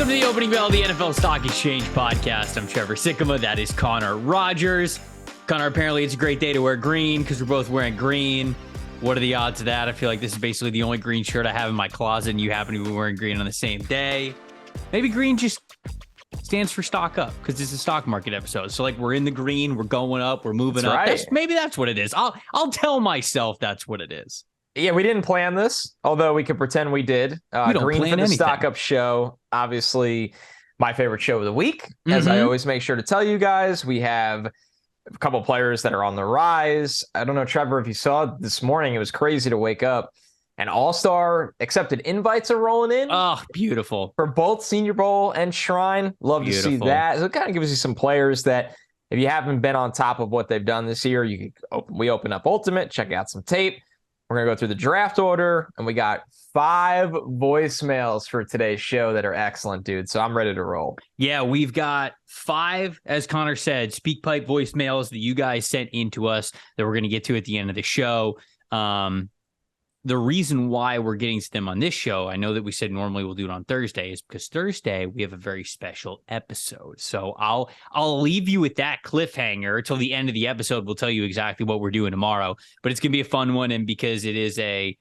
Welcome to the opening bell of the NFL Stock Exchange podcast. I'm Trevor Sikkema. That is Connor Rogers. Connor, apparently it's a great day to wear green because we're both wearing green. What are the odds of that? I feel like this is basically the only green shirt I have in my closet, and you happen to be wearing green on the same day. Maybe green just stands for stock up because it's a stock market episode. So like we're in the green, we're going up, we're moving up. Right. Maybe that's what it is. I'll tell myself that's what it is. Yeah, we didn't plan this, although we could pretend we did. We don't green plan for the anything. Stock Up show. Obviously, my favorite show of the week. As I always make sure to tell you guys, we have a couple players that are on the rise. I don't know, Trevor, if you saw this morning, it was crazy to wake up and All-Star accepted invites are rolling in. Oh, beautiful. For both Senior Bowl and Shrine. Love to see that. So it kind of gives you some players that if you haven't been on top of what they've done this year, we open up Ultimate, check out some tape. We're going to go through the draft order, and we got 5 voicemails for today's show that are excellent, dude. So I'm ready to roll. Yeah, we've got 5, as Connor said, SpeakPipe voicemails that you guys sent in to us that we're going to get to at the end of the show. The reason why we're getting to them on this show, I know that we said normally we'll do it on Thursday, is because Thursday we have a very special episode. So I'll leave you with that cliffhanger till the end of the episode. We'll tell you exactly what we're doing tomorrow, but it's going to be a fun one. And because it has a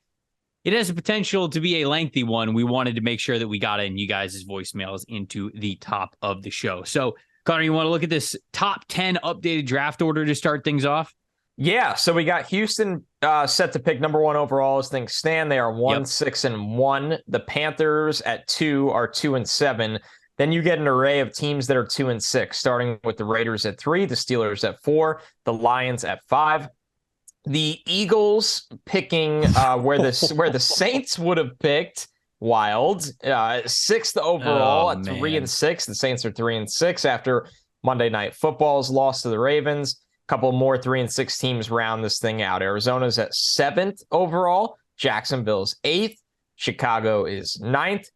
potential to be a lengthy one, we wanted to make sure that we got in you guys' voicemails into the top of the show. So Connor, you want to look at this top 10 updated draft order to start things off? Yeah, so we got Houston set to pick number 1 overall as things stand. They are 1-6-1. The Panthers at 2 are 2-7. Then you get an array of teams that are 2-6, starting with the Raiders at 3, the Steelers at 4, the Lions at 5. The Eagles picking where the Saints would have picked. Wild. 6th overall at 3-6. The Saints are 3-6 after Monday Night Football's loss to the Ravens. Couple more 3-6 teams round this thing out. Arizona's at 7th overall. Jacksonville's 8th. Chicago is 9th.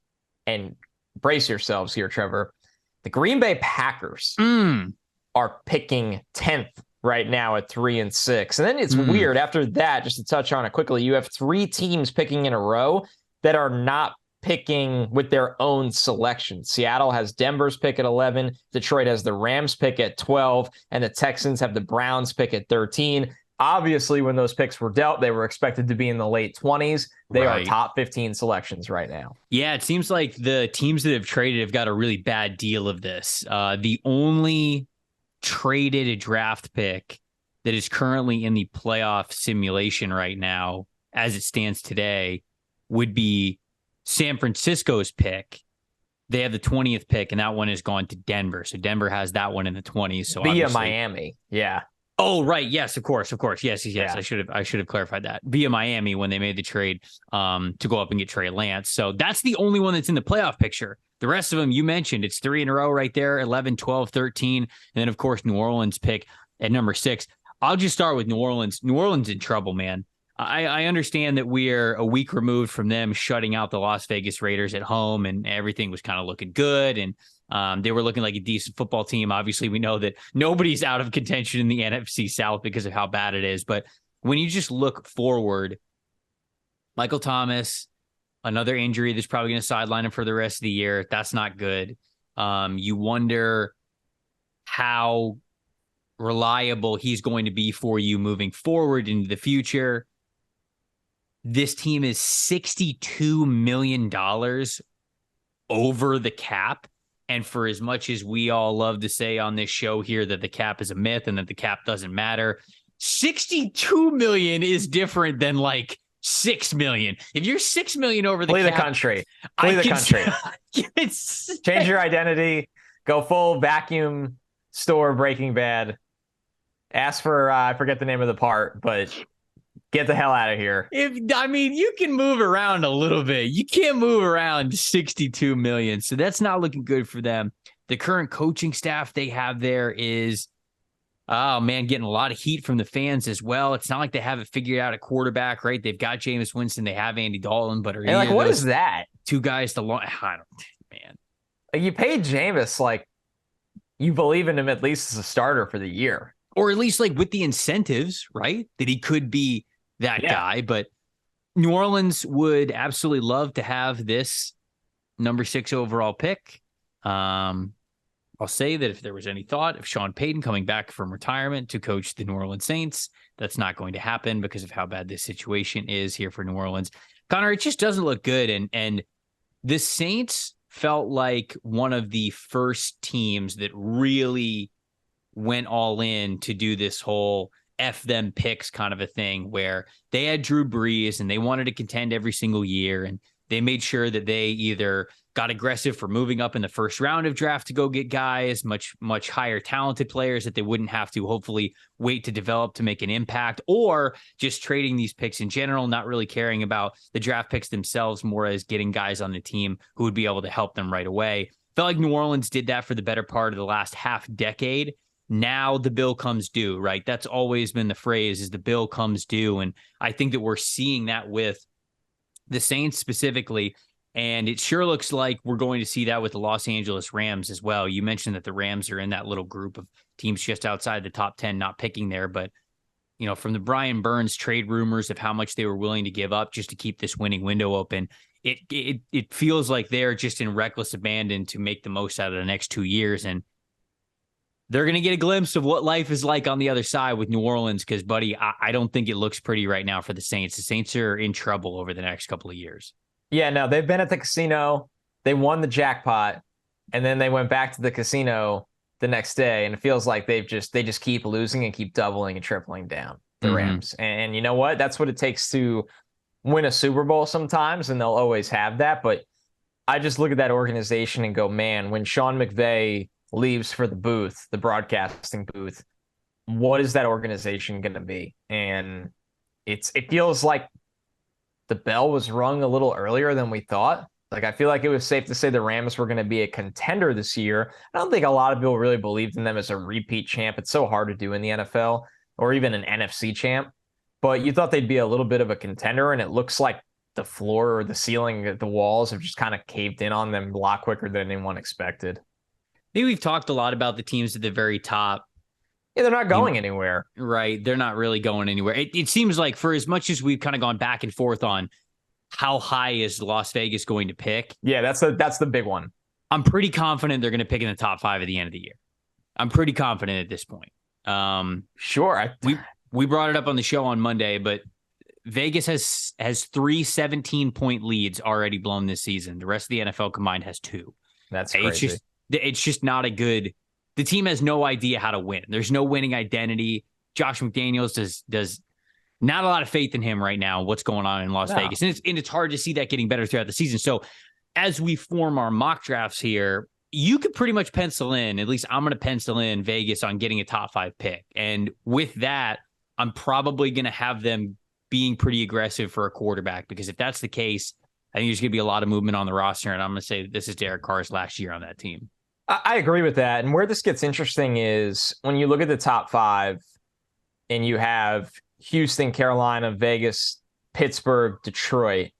And brace yourselves here, Trevor. The Green Bay Packers are picking 10th right now at 3-6. And then it's weird. After that, just to touch on it quickly, you have 3 teams picking in a row that are not picking with their own selection. Seattle has Denver's pick at 11, Detroit has the Rams pick at 12, and the Texans have the Browns pick at 13. Obviously, when those picks were dealt, they were expected to be in the late 20s. They are top 15 selections right now. Yeah, it seems like the teams that have traded have got a really bad deal of this. The only traded draft pick that is currently in the playoff simulation right now, as it stands today, would be San Francisco's pick. They have the 20th pick, and that one has gone to Denver. So Denver has that one in the 20s. So via Miami. Yeah. Oh, right. Yes, of course. Yes. Yeah. I should have clarified that. Via Miami when they made the trade to go up and get Trey Lance. So that's the only one that's in the playoff picture. The rest of them you mentioned, it's 3 in a row right there, 11, 12, 13. And then, of course, New Orleans pick at number 6. I'll just start with New Orleans. New Orleans in trouble, man. I understand that we're a week removed from them shutting out the Las Vegas Raiders at home, and everything was kind of looking good, and they were looking like a decent football team. Obviously, we know that nobody's out of contention in the NFC South because of how bad it is. But when you just look forward, Michael Thomas, another injury that's probably going to sideline him for the rest of the year. That's not good. You wonder how reliable he's going to be for you moving forward into the future. This team is $62 million over the cap. And for as much as we all love to say on this show here that the cap is a myth and that the cap doesn't matter, 62 million is different than like 6 million. If you're 6 million over the Flee cap, the country. Flee the country. Change your identity. Go full vacuum store Breaking Bad. Ask for, I forget the name of the part, but get the hell out of here. You can move around a little bit. You can't move around 62 million. So that's not looking good for them. The current coaching staff they have there is, getting a lot of heat from the fans as well. It's not like they have it figured out at quarterback, right? They've got Jameis Winston. They have Andy Dalton, but what is that? 2 guys to launch? You paid Jameis, like, you believe in him at least as a starter for the year. Or at least like with the incentives, right? That he could be that guy. But New Orleans would absolutely love to have this number 6 overall pick. I'll say that if there was any thought of Sean Payton coming back from retirement to coach the New Orleans Saints, that's not going to happen because of how bad this situation is here for New Orleans. Connor, it just doesn't look good. And the Saints felt like one of the first teams that really went all in to do this whole F them picks kind of a thing where they had Drew Brees and they wanted to contend every single year. And they made sure that they either got aggressive for moving up in the first round of draft to go get guys, much higher talented players that they wouldn't have to hopefully wait to develop to make an impact, or just trading these picks in general, not really caring about the draft picks themselves, more as getting guys on the team who would be able to help them right away. Felt like New Orleans did that for the better part of the last half decade. Now the bill comes due, right? That's always been the phrase, is the bill comes due. And I think that we're seeing that with the Saints specifically. And it sure looks like we're going to see that with the Los Angeles Rams as well. You mentioned that the Rams are in that little group of teams just outside the top 10, not picking there. But, you know, from the Brian Burns trade rumors of how much they were willing to give up just to keep this winning window open, it feels like they're just in reckless abandon to make the most out of the next 2 years. And they're going to get a glimpse of what life is like on the other side with New Orleans because, buddy, I don't think it looks pretty right now for the Saints. The Saints are in trouble over the next couple of years. Yeah, no, they've been at the casino. They won the jackpot, and then they went back to the casino the next day, and it feels like they just keep losing and keep doubling and tripling down, the Rams. And you know what? That's what it takes to win a Super Bowl sometimes, and they'll always have that. But I just look at that organization and go, man, when Sean McVay leaves for the booth, the broadcasting booth, what is that organization going to be? And it feels like the bell was rung a little earlier than we thought. Like, I feel like it was safe to say the Rams were going to be a contender this year. I don't think a lot of people really believed in them as a repeat champ. It's so hard to do in the NFL, or even an NFC champ. But you thought they'd be a little bit of a contender, and it looks like the floor or the ceiling, the walls have just kind of caved in on them a lot quicker than anyone expected. Maybe we've talked a lot about the teams at the very top. Yeah, they're not going anywhere. Right. They're not really going anywhere. It seems like for as much as we've kind of gone back and forth on how high is Las Vegas going to pick. Yeah, that's the big one. I'm pretty confident they're going to pick in the top 5 at the end of the year. I'm pretty confident at this point. Sure. We brought it up on the show on Monday, but Vegas has 3 17-point leads already blown this season. The rest of the NFL combined has 2. That's crazy. It's just not a good. The team has no idea how to win. There's no winning identity. Josh McDaniels does not a lot of faith in him right now, what's going on in Las Vegas. And it's hard to see that getting better throughout the season. So as we form our mock drafts here, you could pretty much pencil in, at least I'm going to pencil in Vegas on getting a top 5 pick. And with that, I'm probably going to have them being pretty aggressive for a quarterback, because if that's the case, I think there's going to be a lot of movement on the roster. And I'm going to say this is Derek Carr's last year on that team. I agree with that. And where this gets interesting is when you look at the top 5 and you have Houston, Carolina, Vegas, Pittsburgh, Detroit,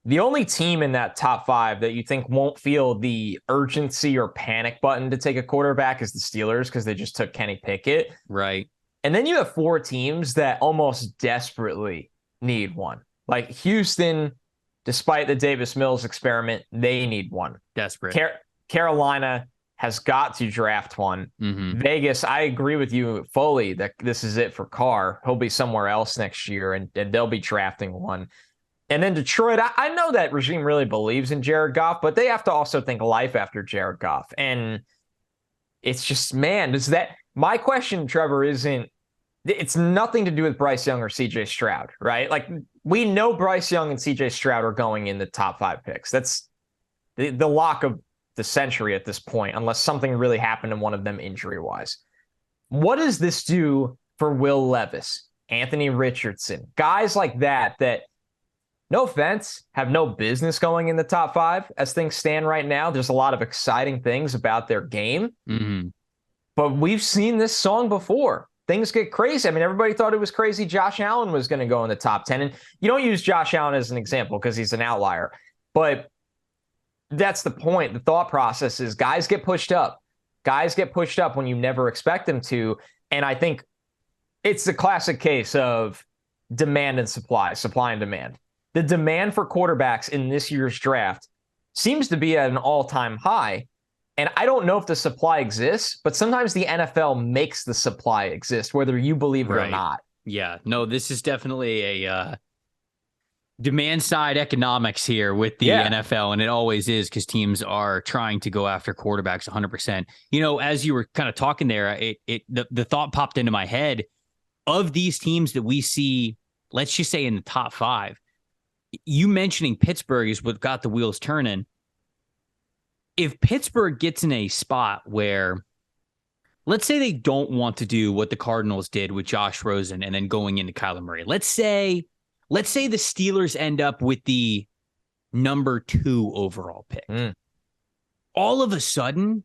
the only team in that top 5 that you think won't feel the urgency or panic button to take a quarterback is the Steelers, because they just took Kenny Pickett. Right. And then you have 4 teams that almost desperately need one. Like Houston, despite the Davis Mills experiment, they need one. Desperate. Carolina has got to draft one. Vegas, I agree with you fully that this is it for Carr. He'll be somewhere else next year, and they'll be drafting one. And then Detroit, I know that regime really believes in Jared Goff, but they have to also think life after Jared Goff. And it's just, man, my question, Trevor, it's nothing to do with Bryce Young or CJ Stroud, right? Like, we know Bryce Young and CJ Stroud are going in the top 5 picks. That's the lock of the century at this point, unless something really happened to one of them injury-wise. What does this do for Will Levis, Anthony Richardson, guys like that, no offense, have no business going in the top 5 as things stand right now? There's a lot of exciting things about their game, but we've seen this song before. Things get crazy. I mean, everybody thought it was crazy Josh Allen was going to go in the top 10, and you don't use Josh Allen as an example because he's an outlier, but that's the point. The thought process is guys get pushed up. Guys get pushed up when you never expect them to. And I think it's the classic case of demand and supply and demand. The demand for quarterbacks in this year's draft seems to be at an all-time high. And I don't know if the supply exists, but sometimes the NFL makes the supply exist, whether you believe it or not. Yeah, no, this is definitely a demand side economics here with the NFL, and it always is because teams are trying to go after quarterbacks 100%. As you were kind of talking there, the thought popped into my head of these teams that we see, let's just say in the top 5. You mentioning Pittsburgh is what got the wheels turning. If Pittsburgh gets in a spot where, let's say they don't want to do what the Cardinals did with Josh Rosen and then going into Kyler Murray. Let's say the Steelers end up with the number 2 overall pick. All of a sudden,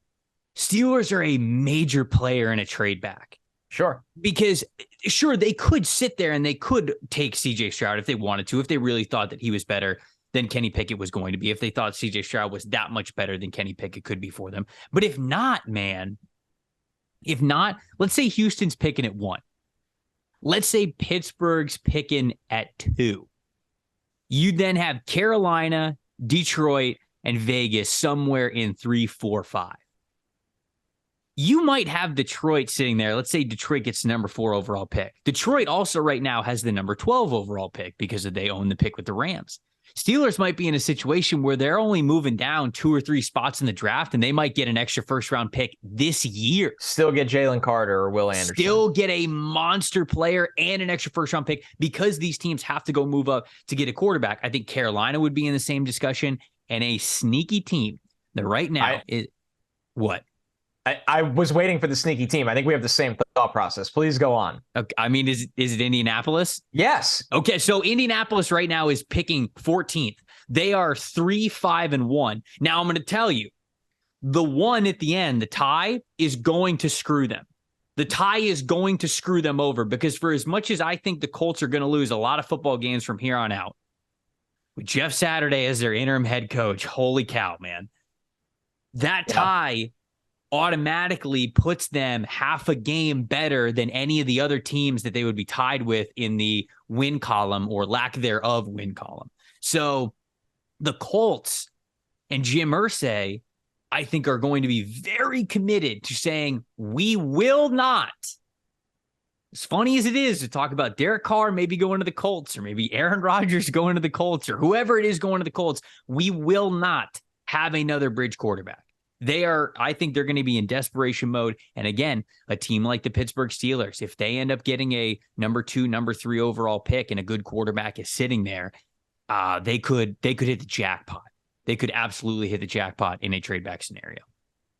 Steelers are a major player in a trade back. Sure. Because, they could sit there and they could take CJ Stroud if they wanted to, if they really thought that he was better than Kenny Pickett was going to be, if they thought CJ Stroud was that much better than Kenny Pickett could be for them. But if not, let's say Houston's picking at 1. Let's say Pittsburgh's picking at 2. You then have Carolina, Detroit, and Vegas somewhere in 3, 4, 5. You might have Detroit sitting there. Let's say Detroit gets the number 4 overall pick. Detroit also right now has the number 12 overall pick because they own the pick with the Rams. Steelers might be in a situation where they're only moving down 2 or 3 spots in the draft, and they might get an extra first-round pick this year. Still get Jalen Carter or Will Anderson. Still get a monster player and an extra first-round pick because these teams have to go move up to get a quarterback. I think Carolina would be in the same discussion, and a sneaky team that right now is what? I was waiting for the sneaky team. I think we have the same thought process. Please go on. Okay, I mean, is it Indianapolis? Yes. Okay, so Indianapolis right now is picking 14th. They are 3-5-1. Now I'm going to tell you, the 1 at the end, the tie, is going to screw them. The tie is going to screw them over because for as much as I think the Colts are going to lose a lot of football games from here on out, with Jeff Saturday as their interim head coach, holy cow, man. That tie automatically puts them half a game better than any of the other teams that they would be tied with in the win column or lack thereof win column. So the Colts and Jim Irsay, I think, are going to be very committed to saying, we will not, as funny as it is to talk about Derek Carr maybe going to the Colts or maybe Aaron Rodgers going to the Colts or whoever it is going to the Colts, we will not have another bridge quarterback. I think they're going to be in desperation mode. And again, a team like the Pittsburgh Steelers, if they end up getting a number 2, number 3 overall pick and a good quarterback is sitting there, they could hit the jackpot. They could absolutely hit the jackpot in a trade back scenario.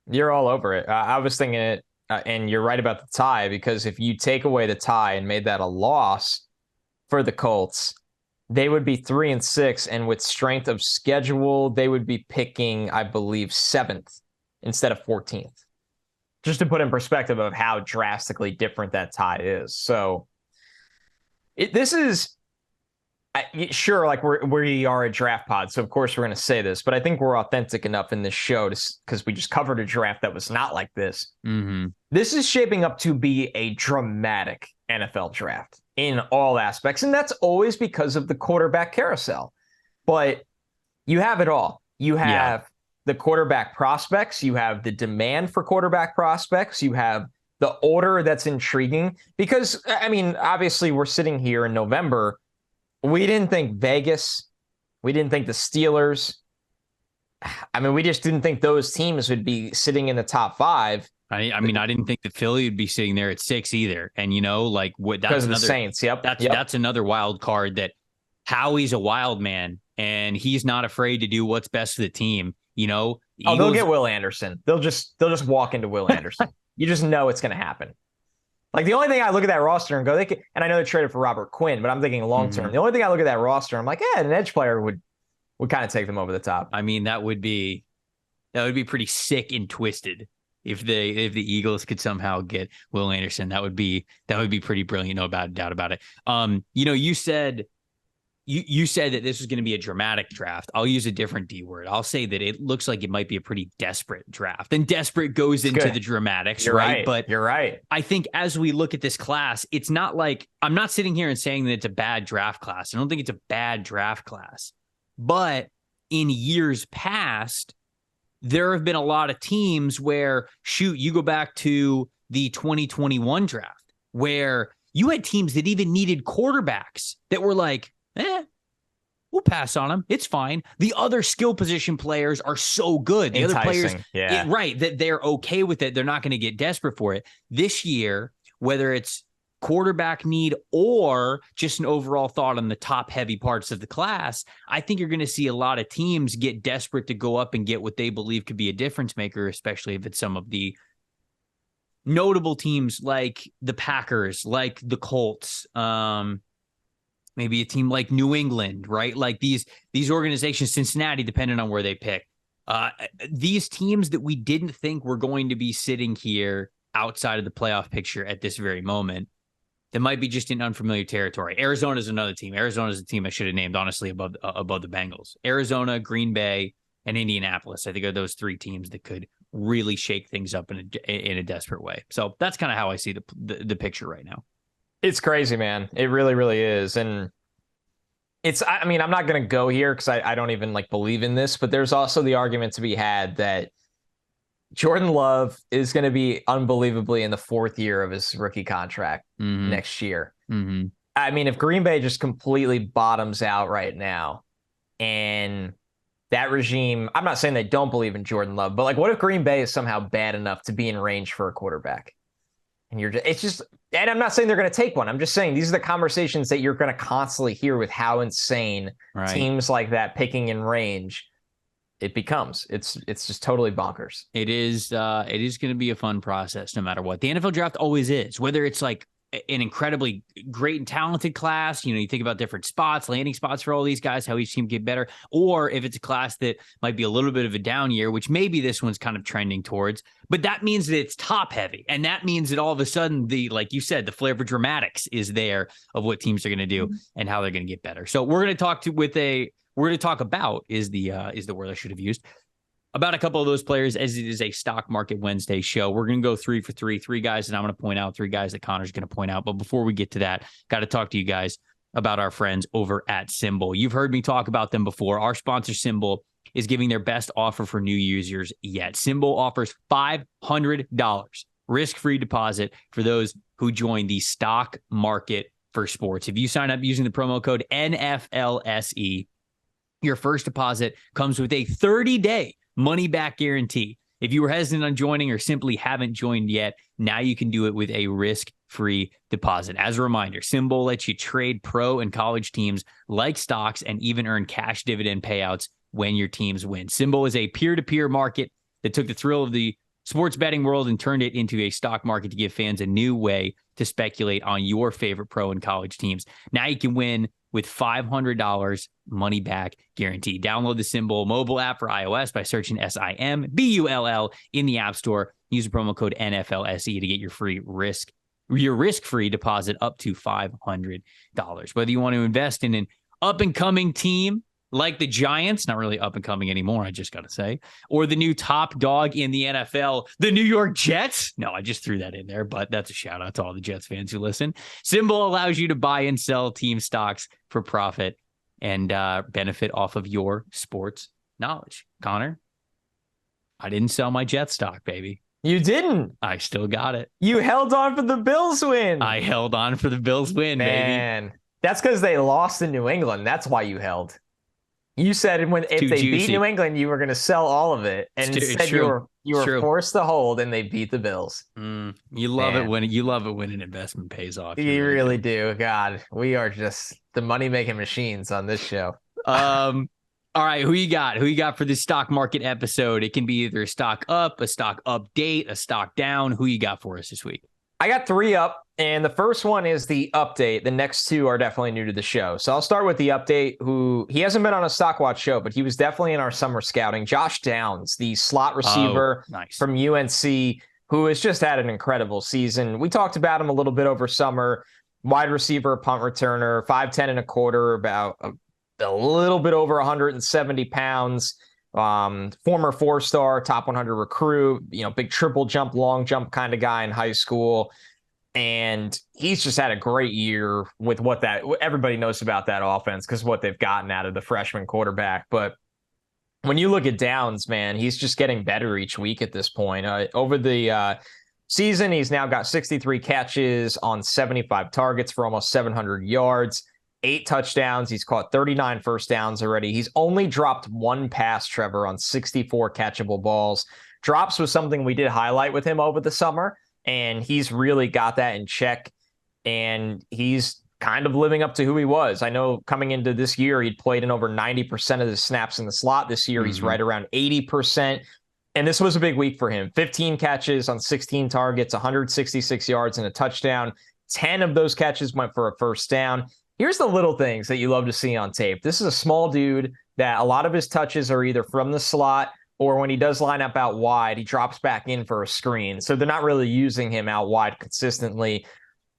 You're all over it. I was thinking it, and you're right about the tie, because if you take away the tie and made that a loss for the Colts, they would be 3-6. And with strength of schedule, they would be picking, I believe, 7th. Instead of 14th, just to put in perspective of how drastically different that tie is. So this is sure, like we are a draft pod. So of course we're going to say this, but I think we're authentic enough in this show because we just covered a draft that was not like this. Mm-hmm. This is shaping up to be a dramatic NFL draft in all aspects. And that's always because of the quarterback carousel, but you have it all. You have the quarterback prospects, you have the demand for quarterback prospects, you have the order that's intriguing. Because, I mean, obviously we're sitting here in November. We didn't think Vegas, we didn't think the Steelers. I mean, we just didn't think those teams would be sitting in the top 5. I mean, I didn't think that Philly would be sitting there at 6 either. And, that's because of the Saints. That's another wild card that Howie's a wild man and he's not afraid to do what's best for the team. Eagles, they'll get Will Anderson. They'll just walk into Will Anderson. You just know it's going to happen. Like the only thing I look at that roster and go, and I know they traded for Robert Quinn, but I'm thinking long term. Mm-hmm. The only thing I look at that roster, I'm like, an edge player would kind of take them over the top. I mean, that would be pretty sick and twisted if the Eagles could somehow get Will Anderson. That would be pretty brilliant, no doubt about it. You said that this was going to be a dramatic draft. I'll use a different D word. I'll say that it looks like it might be a pretty desperate draft. And desperate goes into the dramatics, right? But you're right. I think as we look at this class, it's not like I'm not sitting here and saying that it's a bad draft class. I don't think it's a bad draft class. But in years past, there have been a lot of teams where, shoot, you go back to the 2021 draft where you had teams that even needed quarterbacks that were like, we'll pass on them. It's fine. The other skill position players are so good. The Enticing, other players, right, that they're okay with it. They're not going to get desperate for it. This year, whether it's quarterback need or just an overall thought on the top heavy parts of the class, I think you're going to see a lot of teams get desperate to go up and get what they believe could be a difference maker, especially if it's some of the notable teams like the Packers, like the Colts, maybe a team like New England, right? Like these organizations, Cincinnati, depending on where they pick, these teams that we didn't think were going to be sitting here outside of the playoff picture at this very moment, that might be just in unfamiliar territory. Arizona is another team. Arizona is a team I should have named, honestly, above the Bengals. Arizona, Green Bay, and Indianapolis, I think, are those three teams that could really shake things up in a desperate way. So that's kind of how I see the picture right now. It's crazy, man. It really, really is. And I mean, I'm not going to go here because I don't even believe in this, but there's also the argument to be had that Jordan Love is going to be unbelievably in the fourth year of his rookie contract next year. Mm-hmm. I mean, if Green Bay just completely bottoms out right now and that regime, I'm not saying they don't believe in Jordan Love, but what if Green Bay is somehow bad enough to be in range for a quarterback? And and I'm not saying they're going to take one. I'm just saying these are the conversations that you're going to constantly hear with how insane teams like that picking in range it becomes. It's just totally bonkers. It is going to be a fun process no matter what. The NFL draft always is, whether it's an incredibly great and talented class, you think about different spots, landing spots for all these guys, how each team get better, or if it's a class that might be a little bit of a down year, which maybe this one's kind of trending towards, but that means that it's top heavy. And that means that all of a sudden like you said, the flavor dramatics is there of what teams are going to do and how they're going to get better. So we're going to talk about is the word I should have used, about a couple of those players, as it is a Stock Market Wednesday show. We're going to go 3 for 3, 3 guys that I'm going to point out, 3 guys that Connor's going to point out. But before we get to that, got to talk to you guys about our friends over at Symbol. You've heard me talk about them before. Our sponsor, Symbol, is giving their best offer for new users yet. Symbol offers $500 risk-free deposit for those who join the Stock Market for Sports. If you sign up using the promo code NFLSE, your first deposit comes with a 30-day money-back guarantee. If you were hesitant on joining or simply haven't joined yet, now you can do it with a risk-free deposit. As a reminder, Symbol lets you trade pro and college teams like stocks and even earn cash dividend payouts when your teams win. Symbol is a peer-to-peer market that took the thrill of the sports betting world and turned it into a stock market to give fans a new way to speculate on your favorite pro and college teams. Now you can win with $500 money back guarantee. Download the Symbol mobile app for iOS by searching SIMBULL in the App Store. Use the promo code NFLSE to get your risk-free deposit up to $500. Whether you want to invest in an up-and-coming team like the Giants, not really up and coming anymore, I just got to say, or the new top dog in the NFL, the New York Jets. No, I just threw that in there, but that's a shout out to all the Jets fans who listen. Symbol allows you to buy and sell team stocks for profit and benefit off of your sports knowledge. Connor, I didn't sell my Jet stock, baby. You didn't? I still got it. You held on for the Bills win. I held on for the Bills win, Man, baby. That's because they lost in New England. That's why you held. You said if they beat New England, you were going to sell all of it, and instead you were forced to hold, and they beat the Bills. You love it when an investment pays off. You really do. God, we are just the money making machines on this show. All right, who you got? Who you got for this stock market episode? It can be either a stock up, a stock update, a stock down. Who you got for us this week? I got 3 up, and the first one is the update. The next 2 are definitely new to the show. So I'll start with the update, he hasn't been on a Stock Watch show, but he was definitely in our summer scouting. Josh Downs, the slot receiver from UNC, who has just had an incredible season. We talked about him a little bit over summer. Wide receiver, punt returner, 5'10" and a quarter, about a little bit over 170 pounds. Former 4-star, top 100 recruit, big triple jump, long jump kind of guy in high school. And he's just had a great year with what everybody knows about that offense because what they've gotten out of the freshman quarterback. But when you look at Downs, man, he's just getting better each week at this point. Over the season, he's now got 63 catches on 75 targets for almost 700 yards, 8 touchdowns. He's caught 39 first downs already. He's only dropped 1 pass, Trevor, on 64 catchable balls. Drops was something we did highlight with him over the summer, and he's really got that in check, and he's kind of living up to who he was. I know coming into this year, he'd played in over 90% of the snaps in the slot. This year, he's right around 80%. And this was a big week for him. 15 catches on 16 targets, 166 yards and a touchdown. 10 of those catches went for a first down. Here's the little things that you love to see on tape. This is a small dude that a lot of his touches are either from the slot, or when he does line up out wide, he drops back in for a screen. So they're not really using him out wide consistently.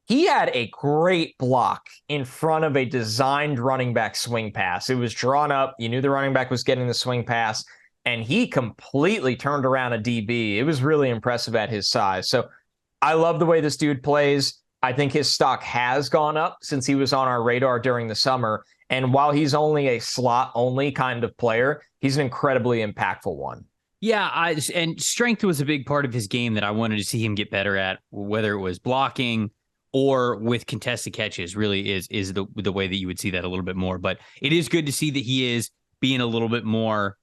He had a great block in front of a designed running back swing pass. It was drawn up. You knew the running back was getting the swing pass, and he completely turned around a DB. It was really impressive at his size. So I love the way this dude plays. I think his stock has gone up since he was on our radar during the summer. And while he's only a slot-only kind of player, he's an incredibly impactful one. Yeah, and strength was a big part of his game that I wanted to see him get better at, whether it was blocking or with contested catches. Really is the way that you would see that a little bit more. But it is good to see that he is being a little bit more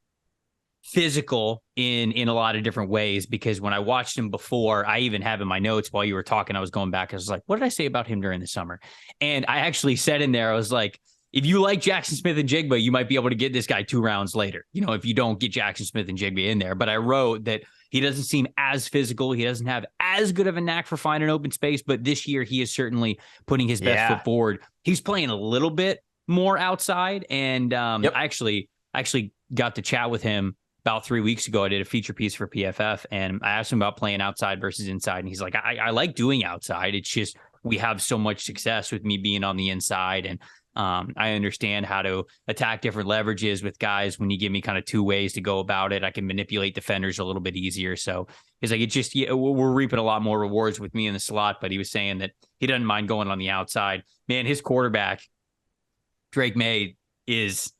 physical in a lot of different ways, because when I watched him before, I even have in my notes while you were talking, I was going back. I was like, what did I say about him during the summer? And I actually said in there, I was like, if you like Jackson Smith and Jigba, you might be able to get this guy 2 rounds later, if you don't get Jackson Smith and Jigba in there. But I wrote that he doesn't seem as physical. He doesn't have as good of a knack for finding open space, but this year he is certainly putting his best foot forward. He's playing a little bit more outside. And I actually got to chat with him about 3 weeks ago. I did a feature piece for PFF, and I asked him about playing outside versus inside. And he's like, I like doing outside. It's just, we have so much success with me being on the inside. And I understand how to attack different leverages with guys. When you give me kind of 2 ways to go about it, I can manipulate defenders a little bit easier. So it's like, we're reaping a lot more rewards with me in the slot. But he was saying that he doesn't mind going on the outside. Man, his quarterback, Drake May, he's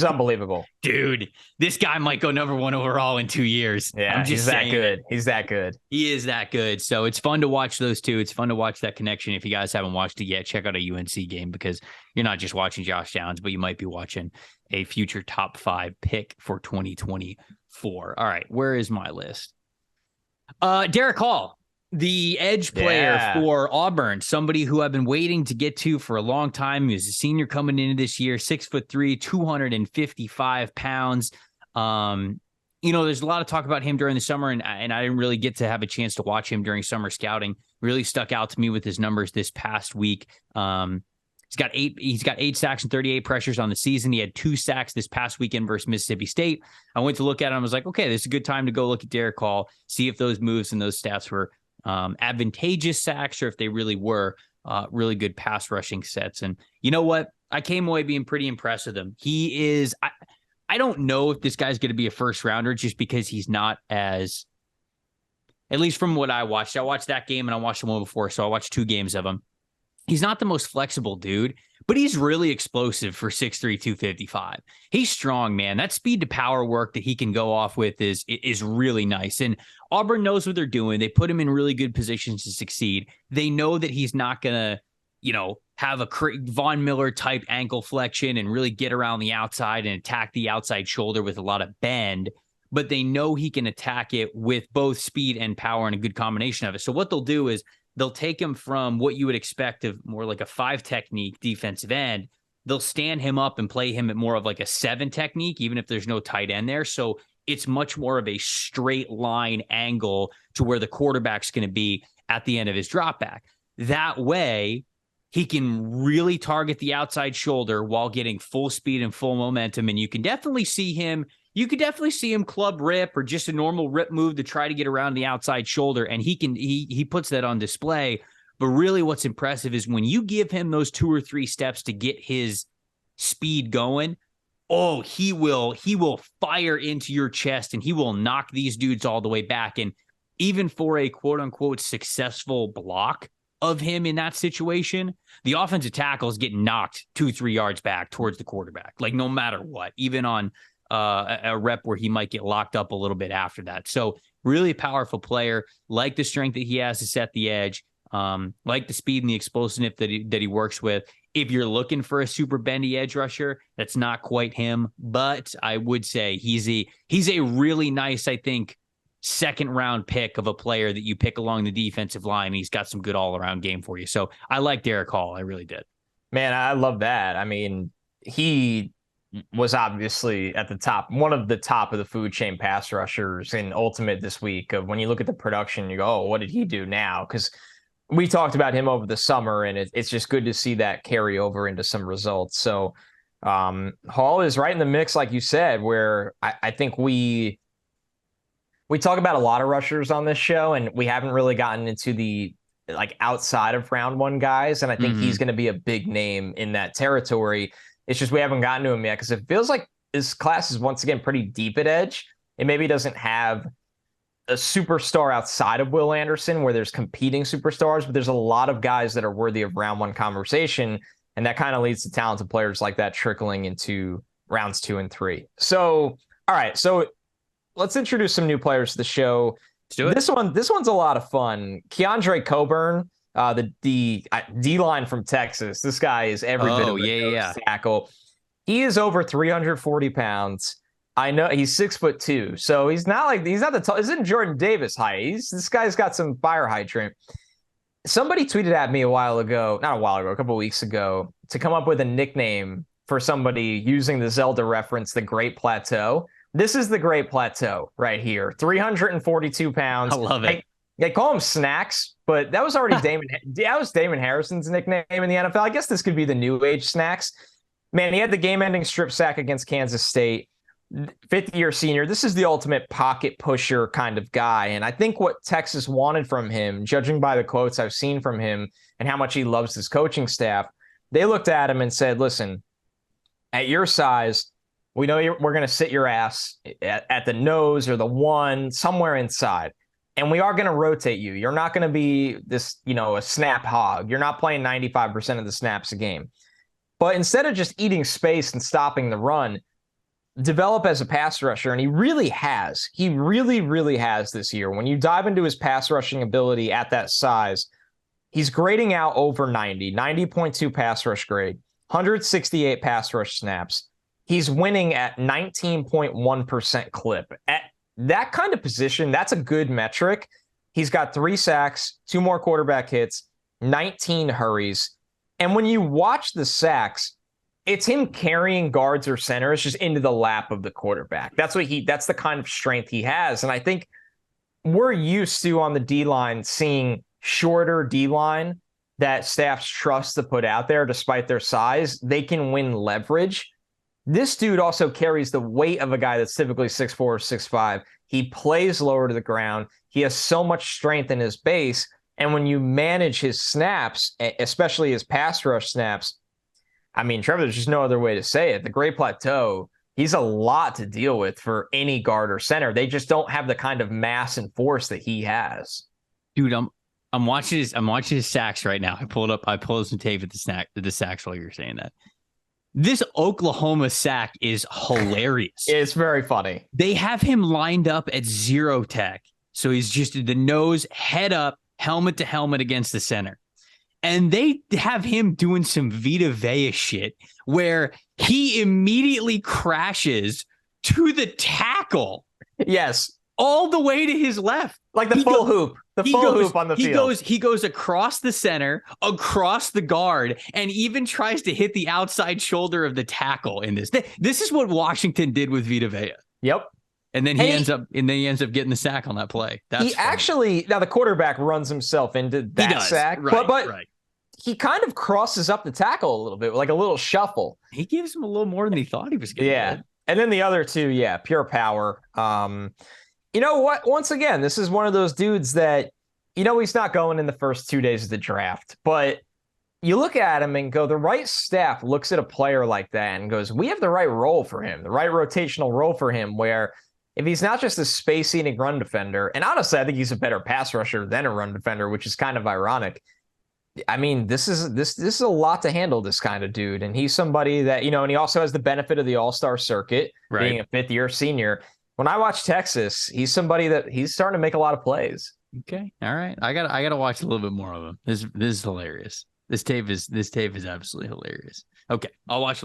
unbelievable. Dude, this guy might go number 1 overall in 2 years. Yeah, he's that good. He's that good. He is that good. So it's fun to watch those two. It's fun to watch that connection. If you guys haven't watched it yet, check out a UNC game, because you're not just watching Josh Downs, but you might be watching a future top 5 pick for 2024. All right, where is my list? Derick Hall, the edge player for Auburn, somebody who I've been waiting to get to for a long time. He was a senior coming into this year, 6'3", 255 pounds. There's a lot of talk about him during the summer, and I didn't really get to have a chance to watch him during summer scouting. Really stuck out to me with his numbers this past week. He's got 8 sacks and 38 pressures on the season. He had 2 sacks this past weekend versus Mississippi State. I went to look at him. I was like, okay, this is a good time to go look at Derick Hall, see if those moves and those stats were advantageous sacks, or if they really were really good pass rushing sets. And you know what? I came away being pretty impressed with him. He is, I don't know if this guy's going to be a first rounder, just because he's not as, at least from what I watched that game and I watched the one before. So I watched 2 games of him. He's not the most flexible dude, but he's really explosive for 6'3", 255. He's strong, man. That speed to power work that he can go off with is really nice. And Auburn knows what they're doing. They put him in really good positions to succeed. They know that he's not going to, have a Von Miller type ankle flexion and really get around the outside and attack the outside shoulder with a lot of bend, but they know he can attack it with both speed and power and a good combination of it. So what they'll do is they'll take him from what you would expect of more like a 5 technique defensive end. They'll stand him up and play him at more of like a 7 technique, even if there's no tight end there. So it's much more of a straight line angle to where the quarterback's going to be at the end of his drop back. That way, he can really target the outside shoulder while getting full speed and full momentum. And you can definitely see him. You could definitely see him club rip or just a normal rip move to try to get around the outside shoulder. And he puts that on display. But really what's impressive is when you give him those 2 or 3 steps to get his speed going, he will fire into your chest and he will knock these dudes all the way back. And even for a quote unquote successful block of him in that situation, the offensive tackles get knocked 2-3 yards back towards the quarterback, like no matter what, even on a rep where he might get locked up a little bit after that. So really powerful player, like the strength that he has to set the edge, like the speed and the explosiveness that he works with. If you're looking for a super bendy edge rusher, that's not quite him, but I would say he's a really nice, I think, second round pick of a player that you pick along the defensive line. And he's got some good all around game for you. So I like Derick Hall. I really did. Man, I love that. I mean, he was obviously at the top, one of the top of the food chain pass rushers in Ultimate this week. When you look at the production, you go, oh, what did he do now? Because we talked about him over the summer, and it's just good to see that carry over into some results. So Hall is right in the mix, like you said, where I think we talk about a lot of rushers on this show, and we haven't really gotten into the like outside of round one guys. And I think he's going to be a big name in that territory. It's just we haven't gotten to him yet because it feels like this class is once again pretty deep at edge. It maybe doesn't have a superstar outside of Will Anderson where there's competing superstars, but there's a lot of guys that are worthy of round one conversation. And that kind of leads to talented players like that trickling into rounds 2 and 3. So, all right. So let's introduce some new players to the show. Let's do it. This one's a lot of fun. Keondre Coburn, the D-line from Texas. This guy is every bit of a tackle. He is over 340 pounds. I know he's 6'2", so he's not the tall. Isn't Jordan Davis height? This guy's got some fire hydrant. Somebody tweeted at me a couple of weeks ago, to come up with a nickname for somebody using the Zelda reference, the Great Plateau. This is the Great Plateau right here. 342 pounds. I love it. They call him Snacks, but that was already Damon Harrison's nickname in the NFL. I guess this could be the new age Snacks. Man, he had the game-ending strip sack against Kansas State. 50-year senior. This is the ultimate pocket pusher kind of guy. And I think what Texas wanted from him, judging by the quotes I've seen from him and how much he loves his coaching staff, they looked at him and said, listen, at your size, we know we're going to sit your ass at the nose or the one, somewhere inside. And we are going to rotate you. You're not going to be this, a snap hog. You're not playing 95% of the snaps a game. But instead of just eating space and stopping the run, develop as a pass rusher, and he really has. He really, really has this year. When you dive into his pass rushing ability at that size, he's grading out over 90.2 pass rush grade, 168 pass rush snaps. He's winning at 19.1% clip. At that kind of position, that's a good metric. He's got 3 sacks, 2 more quarterback hits, 19 hurries. And when you watch the sacks, it's him carrying guards or centers just into the lap of the quarterback. That's the kind of strength he has. And I think we're used to on the D-line seeing shorter D-line that staffs trust to put out there despite their size. They can win leverage. This dude also carries the weight of a guy that's typically 6'4" or 6'5". He plays lower to the ground. He has so much strength in his base. And when you manage his snaps, especially his pass rush snaps, I mean, Trevor, there's just no other way to say it. The Great Plateau, he's a lot to deal with for any guard or center. They just don't have the kind of mass and force that he has. Dude, I'm watching his sacks right now. I pulled some tape at the sacks while you were saying that. This Oklahoma sack is hilarious. It's very funny. They have him lined up at 0 tech. So he's just the nose, head up, helmet to helmet against the center. And they have him doing some Vita Vea shit where he immediately crashes to the tackle. Yes. All the way to his left. Like the full hoop. The full hoop on the field. He goes across the center, across the guard, and even tries to hit the outside shoulder of the tackle in this. This is what Washington did with Vita Vea. Yep. And then he ends up getting the sack on that play. Now the quarterback runs himself into that sack. Right, but right. He kind of crosses up the tackle a little bit, like a little shuffle. He gives him a little more than he thought he was going to get. And then the other two, pure power. You know what? Once again, this is one of those dudes that, he's not going in the first 2 days of the draft. But you look at him and go, the right staff looks at a player like that and goes, we have the right role for him, the right rotational role for him, where if he's not just a space-eating run defender, and honestly, I think he's a better pass rusher than a run defender, which is kind of ironic. I mean, this is a lot to handle, this kind of dude. And he's somebody that, and he also has the benefit of the all-star circuit, Right. being a fifth-year senior. When I watch Texas, he's somebody that he's starting to make a lot of plays. Okay. All right. I gotta watch a little bit more of him. This is hilarious. This tape is absolutely hilarious. Okay. I'll watch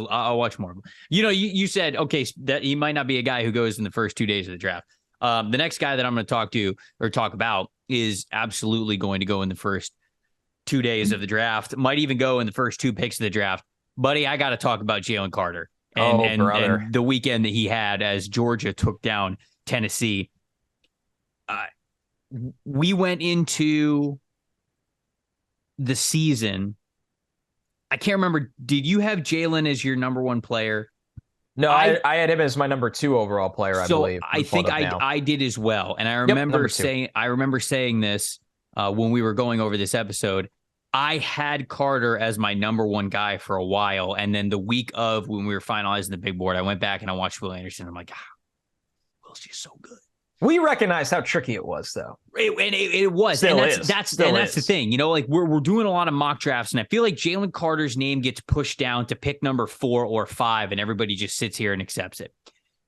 more of him. You said, okay, that he might not be a guy who goes in the first 2 days of the draft. The next guy that I'm going to talk about is absolutely going to go in the first 2 days of the draft, might even go in the first 2 picks of the draft. Buddy, I got to talk about Jalen Carter and the weekend that he had as Georgia took down Tennessee. We went into the season. I can't remember. Did you have Jalen as your number 1 player? No, I had him as my number 2 overall player, I believe. I think I did as well. And I remember saying this when we were going over this episode. I had Carter as my number 1 guy for a while. And then the week of when we were finalizing the big board, I went back and I watched Will Anderson. I'm like, Will's just so good. We recognized how tricky it was, though. It was. Still and is. That's the thing. We're doing a lot of mock drafts, and I feel like Jalen Carter's name gets pushed down to pick number 4 or 5, and everybody just sits here and accepts it.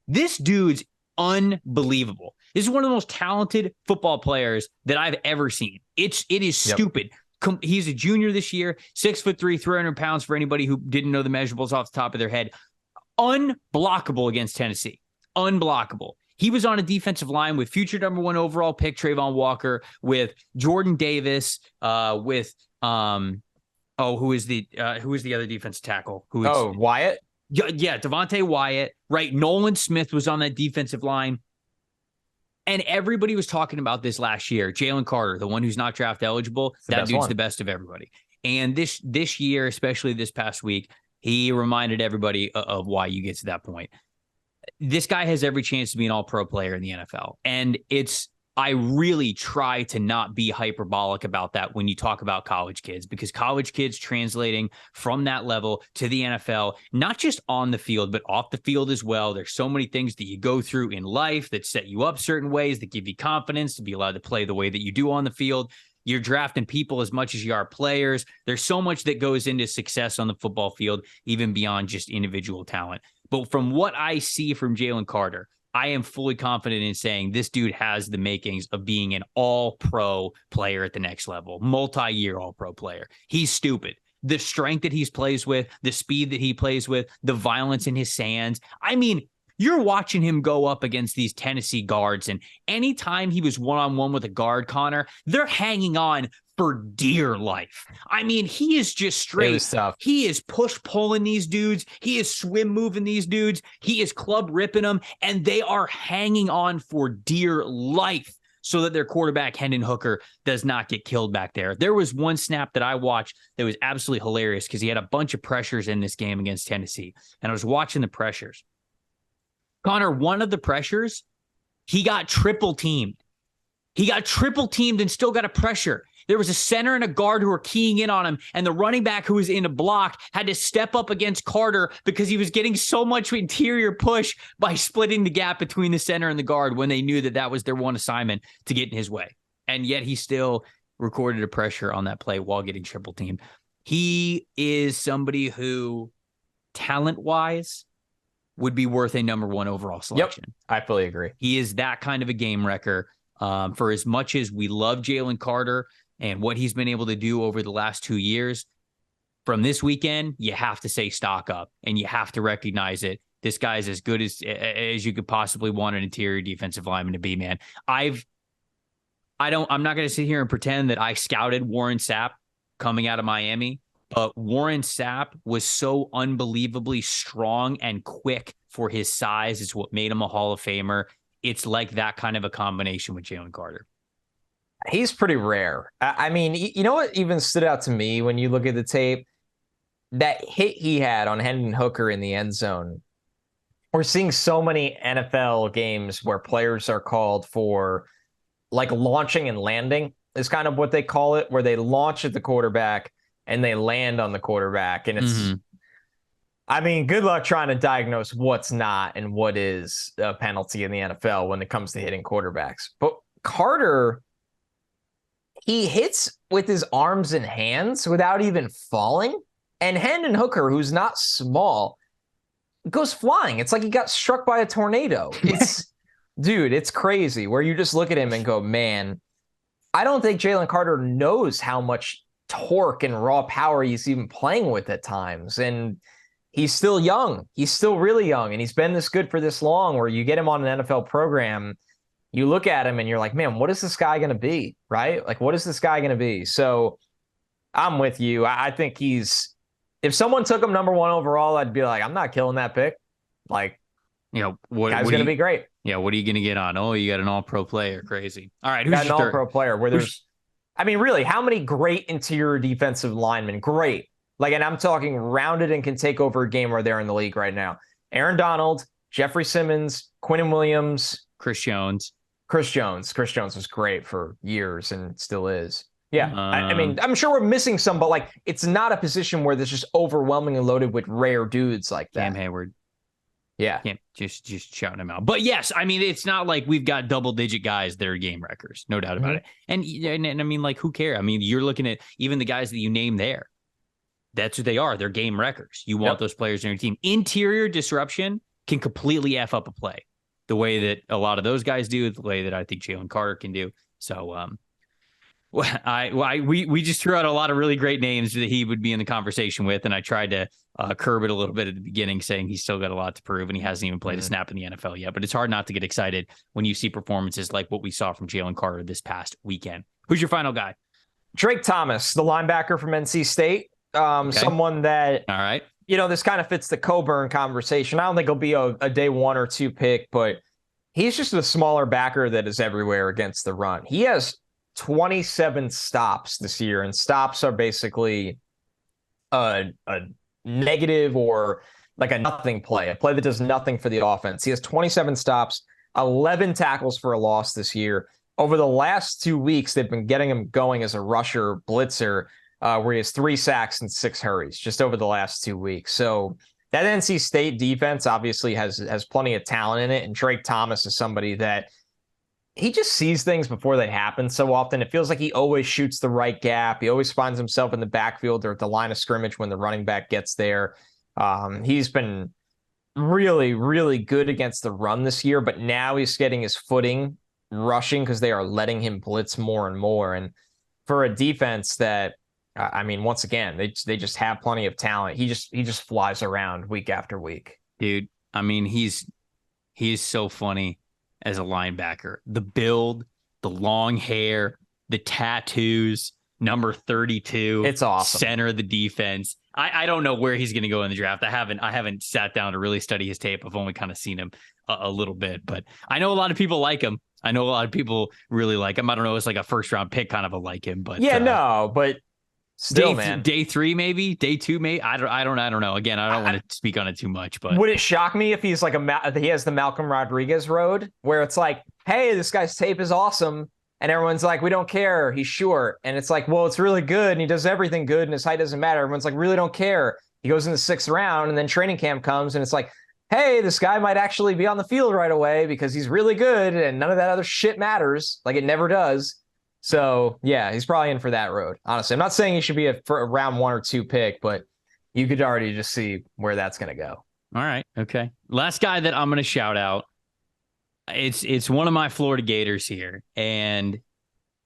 This dude's unbelievable. This is one of the most talented football players that I've ever seen. It is stupid. He's a junior this year, 6'3", 300 pounds for anybody who didn't know the measurables off the top of their head. Unblockable against Tennessee. Unblockable. He was on a defensive line with future number 1 overall pick Trayvon Walker, with Jordan Davis, with who is the other defensive tackle? Wyatt? Yeah, Devontae Wyatt, right? Nolan Smith was on that defensive line. And everybody was talking about this last year. Jalen Carter, the one who's not draft eligible, that dude's the best of everybody. And this year, especially this past week, he reminded everybody of why you get to that point. This guy has every chance to be an all-pro player in the NFL. And I really try to not be hyperbolic about that when you talk about college kids, because college kids translating from that level to the NFL, not just on the field, but off the field as well. There's so many things that you go through in life that set you up certain ways, that give you confidence to be allowed to play the way that you do on the field. You're drafting people as much as you are players. There's so much that goes into success on the football field, even beyond just individual talent. But from what I see from Jalen Carter, I am fully confident in saying this dude has the makings of being an all-pro player at the next level, multi-year all-pro player. He's stupid. The strength that he plays with, the speed that he plays with, the violence in his hands. I mean, you're watching him go up against these Tennessee guards, and anytime he was one-on-one with a guard, Connor, they're hanging on for dear life. I mean, he is just straight. He is push-pulling these dudes. He is swim-moving these dudes. He is club-ripping them, and they are hanging on for dear life so that their quarterback, Hendon Hooker, does not get killed back there. There was one snap that I watched that was absolutely hilarious because he had a bunch of pressures in this game against Tennessee, and I was watching the pressures. Connor, one of the pressures, he got triple teamed. He got triple teamed and still got a pressure. There was a center and a guard who were keying in on him, and the running back who was in a block had to step up against Carter because he was getting so much interior push by splitting the gap between the center and the guard when they knew that that was their one assignment to get in his way. And yet he still recorded a pressure on that play while getting triple teamed. He is somebody who, talent-wise, would be worth a number 1 overall selection. Yep, I fully agree. He is that kind of a game wrecker. For as much as we love Jalen Carter and what he's been able to do over the last 2 years, from this weekend, you have to say stock up, and you have to recognize it. This guy's as good as you could possibly want an interior defensive lineman to be, man. I'm not going to sit here and pretend that I scouted Warren Sapp coming out of Miami. But Warren Sapp was so unbelievably strong and quick for his size. It's what made him a Hall of Famer. It's like that kind of a combination with Jalen Carter. He's pretty rare. I mean, you know what even stood out to me when you look at the tape? That hit he had on Hendon Hooker in the end zone. We're seeing so many NFL games where players are called for like launching and landing is kind of what they call it, where they launch at the quarterback and they land on the quarterback. And it's, I mean, good luck trying to diagnose what's not and what is a penalty in the NFL when it comes to hitting quarterbacks. But Carter, he hits with his arms and hands without even falling. And Hendon Hooker, who's not small, goes flying. It's like he got struck by a tornado. Dude, it's crazy where you just look at him and go, man, I don't think Jalen Carter knows how much torque and raw power he's even playing with at times. And he's still young. He's still really young. And he's been this good for this long where you get him on an NFL program, you look at him and you're like, man, what is this guy going to be? Right? Like, what is this guy going to be? So I'm with you. I think if someone took him number 1 overall, I'd be like, I'm not killing that pick. Like, what guy's going to be great. Yeah, what are you going to get on? Oh, you got an all-pro player. Crazy. All right, who's got an all-pro player where there's, I mean, really, how many great interior defensive linemen? Great. Like, and I'm talking rounded and can take over a game where they're in the league right now. Aaron Donald, Jeffrey Simmons, Quinnen Williams. Chris Jones. Chris Jones was great for years and still is. Yeah, I mean, I'm sure we're missing some, but like, it's not a position where there's just overwhelmingly loaded with rare dudes like that. Cam Hayward. Yeah. Just shouting him out. But yes, I mean, it's not like we've got double-digit guys that are game wreckers. No doubt about it. And I mean, like, who cares? I mean, you're looking at even the guys that you name there. That's what they are. They're game wreckers. You want those players in your team. Interior disruption can completely F up a play the way that a lot of those guys do, the way that I think Jalen Carter can do. So, we just threw out a lot of really great names that he would be in the conversation with, and I tried to curb it a little bit at the beginning, saying he's still got a lot to prove, and he hasn't even played a snap in the NFL yet. But it's hard not to get excited when you see performances like what we saw from Jalen Carter this past weekend. Who's your final guy? Drake Thomas, the linebacker from NC State. Someone that, all right, this kind of fits the Coburn conversation. I don't think he'll be a day 1 or 2 pick, but he's just a smaller backer that is everywhere against the run. He has 27 stops this year, and stops are basically a negative or like a nothing play, a play that does nothing for the offense. He has 27 stops, 11 tackles for a loss this year. Over the last 2 weeks, they've been getting him going as a rusher blitzer, where he has 3 sacks and 6 hurries just over the last 2 weeks. So that NC State defense obviously has plenty of talent in it, and Drake Thomas is somebody that he just sees things before they happen so often. It feels like he always shoots the right gap. He always finds himself in the backfield or at the line of scrimmage when the running back gets there. He's been really, really good against the run this year, but now he's getting his footing rushing because they are letting him blitz more and more. And for a defense that, I mean, once again, they just have plenty of talent. He just flies around week after week. Dude, I mean, he's so funny as a linebacker. The build, the long hair, the tattoos, number 32. It's awesome. Center of the defense. I don't know where he's going to go in the draft. I haven't sat down to really study his tape. I've only kind of seen him a little bit, but I know a lot of people like him. I know a lot of people really like him. I don't know. It's like a first round pick kind of a like him, but but still, man. Day 3, maybe day 2, maybe. I don't know. Again, I don't want to speak on it too much, but would it shock me if he's like he has the Malcolm Rodriguez road where it's like, hey, this guy's tape is awesome. And everyone's like, we don't care. He's short. And it's like, well, it's really good. And he does everything good. And his height doesn't matter. Everyone's like, really don't care. He goes in the 6th round and then training camp comes. And it's like, hey, this guy might actually be on the field right away because he's really good. And none of that other shit matters. Like it never does. So yeah, he's probably in for that road. Honestly, I'm not saying he should be for a round 1 or 2 pick, but you could already just see where that's going to go. All right. Okay. Last guy that I'm going to shout out. It's one of my Florida Gators here, and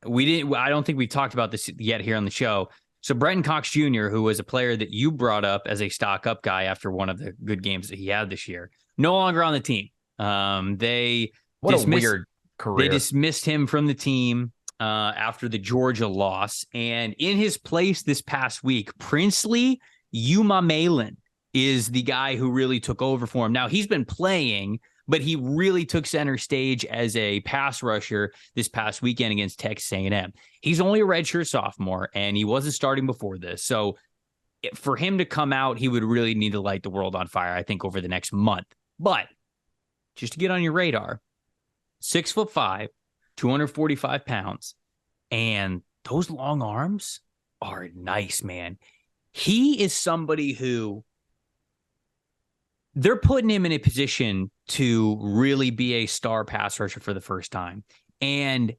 I don't think we talked about this yet here on the show. So Brenton Cox Jr., who was a player that you brought up as a stock up guy after one of the good games that he had this year, no longer on the team. A weird career. They dismissed him from the team after the Georgia loss, and in his place this past week, Princely Umanmielen is the guy who really took over for him. Now he's been playing, but he really took center stage as a pass rusher this past weekend against Texas A&M. He's only a redshirt sophomore, and he wasn't starting before this. So for him to come out, he would really need to light the world on fire, I think, over the next month. But just to get on your radar, 6'5", 245 pounds, and those long arms are nice, man. He is somebody who they're putting him in a position to really be a star pass rusher for the first time. And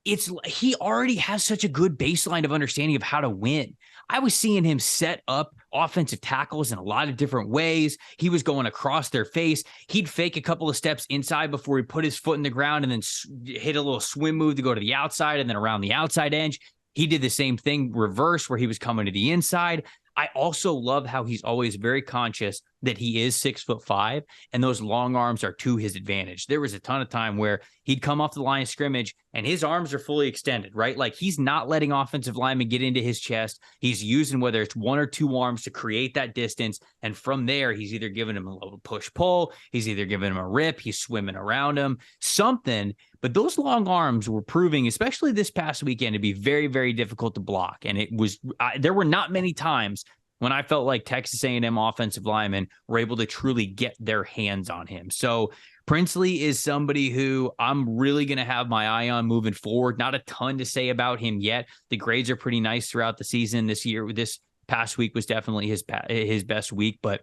he already has such a good baseline of understanding of how to win. I was seeing him set up offensive tackles in a lot of different ways. He was going across their face. He'd fake a couple of steps inside before he put his foot in the ground and then hit a little swim move to go to the outside and then around the outside edge. He did the same thing reverse where he was coming to the inside. I also love how he's always very conscious that he is 6'5" and those long arms are to his advantage. There was a ton of time where he'd come off the line of scrimmage and his arms are fully extended, right? Like he's not letting offensive linemen get into his chest. He's using whether it's one or two arms to create that distance. And from there, he's either giving him a little push pull. He's either giving him a rip. He's swimming around him, something. But those long arms were proving, especially this past weekend, to be very, very difficult to block. And it was, there were not many times when I felt like Texas A&M offensive linemen were able to truly get their hands on him. So Princely is somebody who I'm really going to have my eye on moving forward. Not a ton to say about him yet. The grades are pretty nice throughout the season this year. This past week was definitely his best week, but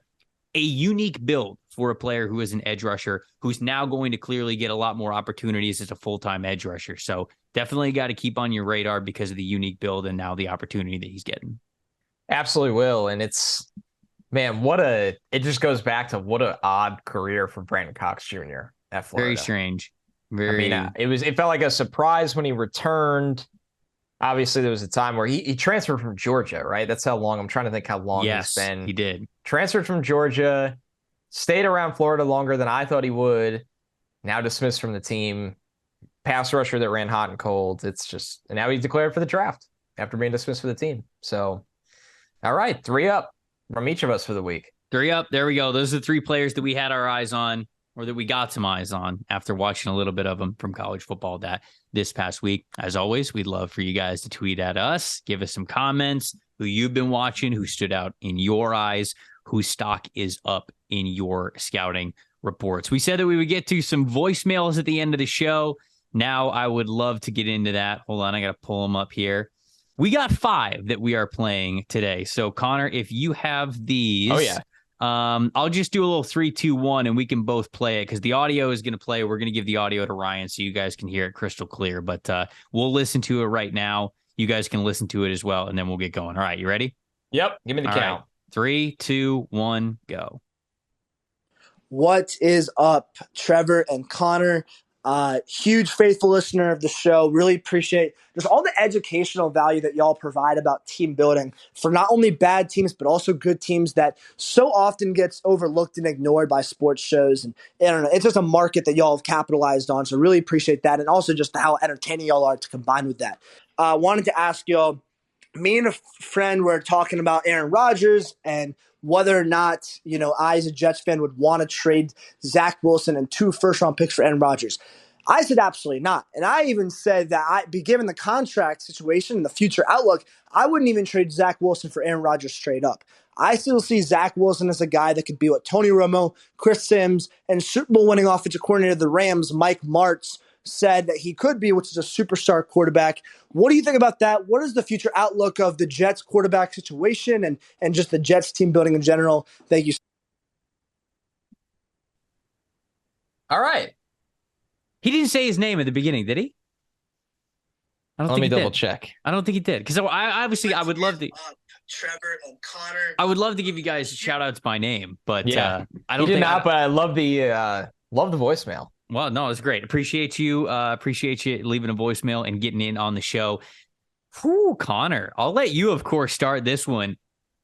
a unique build for a player who is an edge rusher who's now going to clearly get a lot more opportunities as a full-time edge rusher. So definitely got to keep on your radar because of the unique build and now the opportunity that he's getting. Absolutely will. And it's, man, it just goes back to what an odd career for Brandon Cox Jr. at Florida. Very strange. It felt like a surprise when he returned. Obviously, there was a time where he transferred from Georgia, right? That's how long. I'm trying to think how long he's been. He did. Transferred from Georgia, stayed around Florida longer than I thought he would. Now dismissed from the team. Pass rusher that ran hot and cold. And now he's declared for the draft after being dismissed for the team. So, all right, 3 up from each of us for the week. 3 up. There we go. Those are the 3 players that we had our eyes on, or that we got some eyes on after watching a little bit of them from college football this past week. As always, we'd love for you guys to tweet at us, give us some comments, who you've been watching, who stood out in your eyes, whose stock is up in your scouting reports. We said that we would get to some voicemails at the end of the show. Now I would love to get into that. Hold on, I got to pull them up here. We got 5 that we are playing today. So Connor, if you have these, I'll just do a little 3, 2, 1, and we can both play it because the audio is going to play. We're going to give the audio to Ryan so you guys can hear it crystal clear. But we'll listen to it right now. You guys can listen to it as well, and then we'll get going. All right, you ready? Yep. Give me the count. Right. 3, 2, 1, go. What is up, Trevor and Connor? Huge faithful listener of the show. Really appreciate just all the educational value that y'all provide about team building for not only bad teams, but also good teams that so often gets overlooked and ignored by sports shows. And I don't know, it's just a market that y'all have capitalized on. So really appreciate that. And also just how entertaining y'all are to combine with that. Wanted to ask y'all, me and a friend were talking about Aaron Rodgers and whether or not, I as a Jets fan would want to trade Zach Wilson and 2 first-round picks for Aaron Rodgers. I said absolutely not. And I even said that given the contract situation and the future outlook, I wouldn't even trade Zach Wilson for Aaron Rodgers straight up. I still see Zach Wilson as a guy that could be what Tony Romo, Chris Sims, and Super Bowl winning offensive coordinator of the Rams, Mike Martz, said that he could be, which is a superstar quarterback. What do you think about that? What is the future outlook of the Jets quarterback situation and just the Jets team building in general? Thank you. All right. He didn't say his name at the beginning, did he? Let me double check. I don't think he did. Because I would love to. Trevor and Connor. I would love to give you guys shout outs by name, but yeah, I don't. He did not, but I love the voicemail. Well, no, it's great. Appreciate you leaving a voicemail and getting in on the show. Whew, Connor, I'll let you, of course, start this one.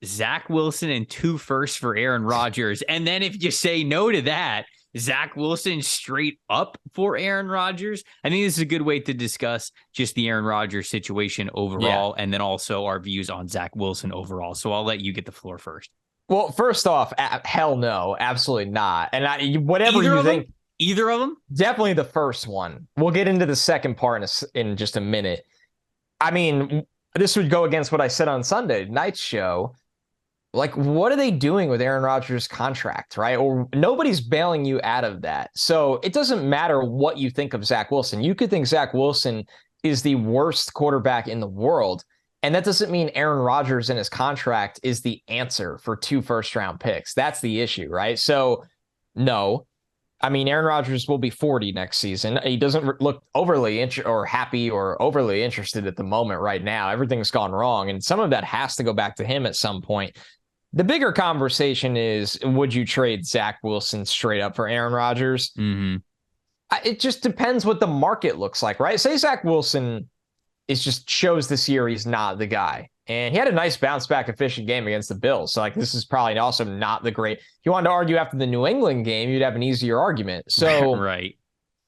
Zach Wilson and 2 firsts for Aaron Rodgers. And then if you say no to that, Zach Wilson straight up for Aaron Rodgers. I think this is a good way to discuss just the Aaron Rodgers situation overall, and then also our views on Zach Wilson overall. So I'll let you get the floor first. Well, first off, hell no, absolutely not. And whatever you think. Either of them? Definitely the first one. We'll get into the second part in just a minute. I mean, this would go against what I said on Sunday night's show. Like, what are they doing with Aaron Rodgers' contract, right? Or nobody's bailing you out of that. So it doesn't matter what you think of Zach Wilson. You could think Zach Wilson is the worst quarterback in the world. And that doesn't mean Aaron Rodgers and his contract is the answer for 2 first-round picks. That's the issue, right? So, no. I mean, Aaron Rodgers will be 40 next season. He doesn't look overly or happy or overly interested at the moment right now. Everything's gone wrong, and some of that has to go back to him at some point. The bigger conversation is, would you trade Zach Wilson straight up for Aaron Rodgers? Mm-hmm. It just depends what the market looks like, right? Say Zach Wilson is just shows this year he's not the guy. And he had a nice bounce back efficient game against the Bills. So like this is probably also not the great. If you wanted to argue after the New England game, you'd have an easier argument. So right.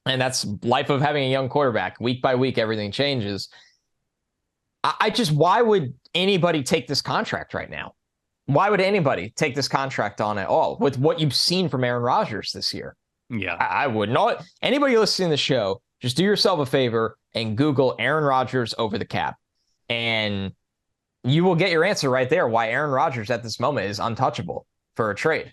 And that's life of having a young quarterback. Week by week, everything changes. I just, why would anybody take this contract right now? Why would anybody take this contract on at all with what you've seen from Aaron Rodgers this year? Yeah, I wouldn't. Anybody listening to the show, just do yourself a favor and Google Aaron Rodgers over the cap. And you will get your answer right there why Aaron Rodgers at this moment is untouchable for a trade.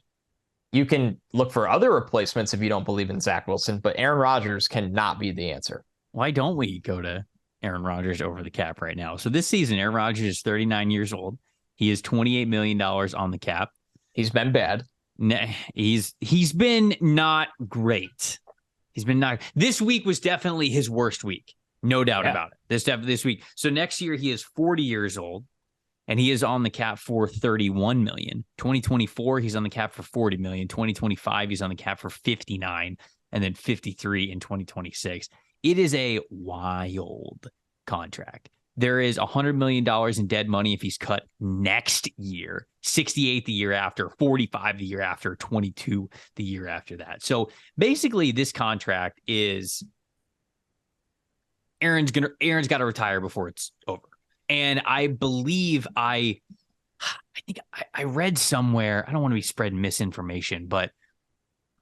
You can look for other replacements if you don't believe in Zach Wilson, but Aaron Rodgers cannot be the answer. Why don't we go to Aaron Rodgers over the cap right now? So this season, Aaron Rodgers is 39 years old. He is $28 million on the cap. He's been bad. He's been not great. This week was definitely his worst week. No doubt about it. This week. So next year he is 40 years old and he is on the cap for 31 million. 2024 he's on the cap for 40 million. 2025 he's on the cap for 59 and then 53 in 2026. It is a wild contract. There is $100 million in dead money if he's cut next year, 68 the year after, 45 the year after, 22 the year after that. So basically this contract is Aaron's got to retire before it's over. And I believe I think I read somewhere, I don't want to be spreading misinformation, but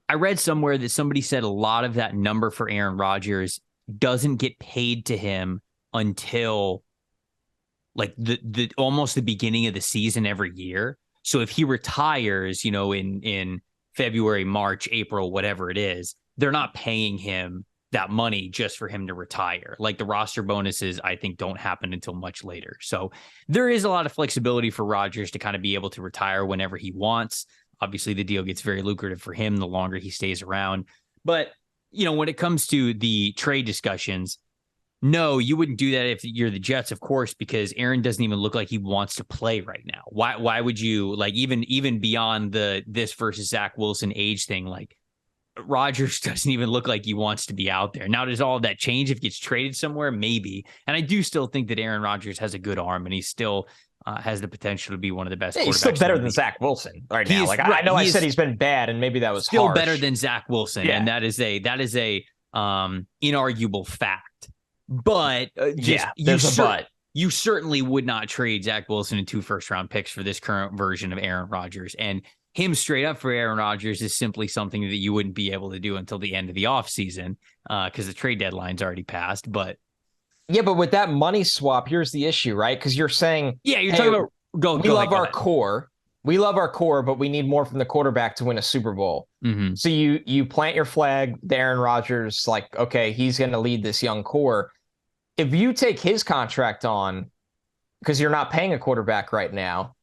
I read somewhere that somebody said a lot of that number for Aaron Rodgers doesn't get paid to him until like the almost the beginning of the season every year. So if he retires, in February, March, April, whatever it is, they're not paying him that money just for him to retire. Like the roster bonuses, I think, don't happen until much later. So there is a lot of flexibility for Rodgers to kind of be able to retire whenever he wants. Obviously, the deal gets very lucrative for him the longer he stays around. But, when it comes to the trade discussions, no, you wouldn't do that if you're the Jets, of course, because Aaron doesn't even look like he wants to play right now. Why would you, like, even beyond this versus Zach Wilson age thing, like Rodgers doesn't even look like he wants to be out there. Now, does all of that change if he gets traded somewhere? Maybe. And I do still think that Aaron Rodgers has a good arm and he still has the potential to be one of the best quarterbacks. He's still better than Zach Wilson right now. I know I said he's been bad and maybe that was still harsh. Better than Zach Wilson. Yeah. And that is a inarguable fact. But you certainly would not trade Zach Wilson and 2 first-round picks for this current version of Aaron Rodgers. And him straight up for Aaron Rodgers is simply something that you wouldn't be able to do until the end of the offseason because the trade deadline's already passed. But with that money swap, here's the issue, right? Because you're saying, you're talking about we love our core. We love our core, but we need more from the quarterback to win a Super Bowl. Mm-hmm. So you plant your flag, Aaron Rodgers, like, okay, he's going to lead this young core. If you take his contract on, because you're not paying a quarterback right now,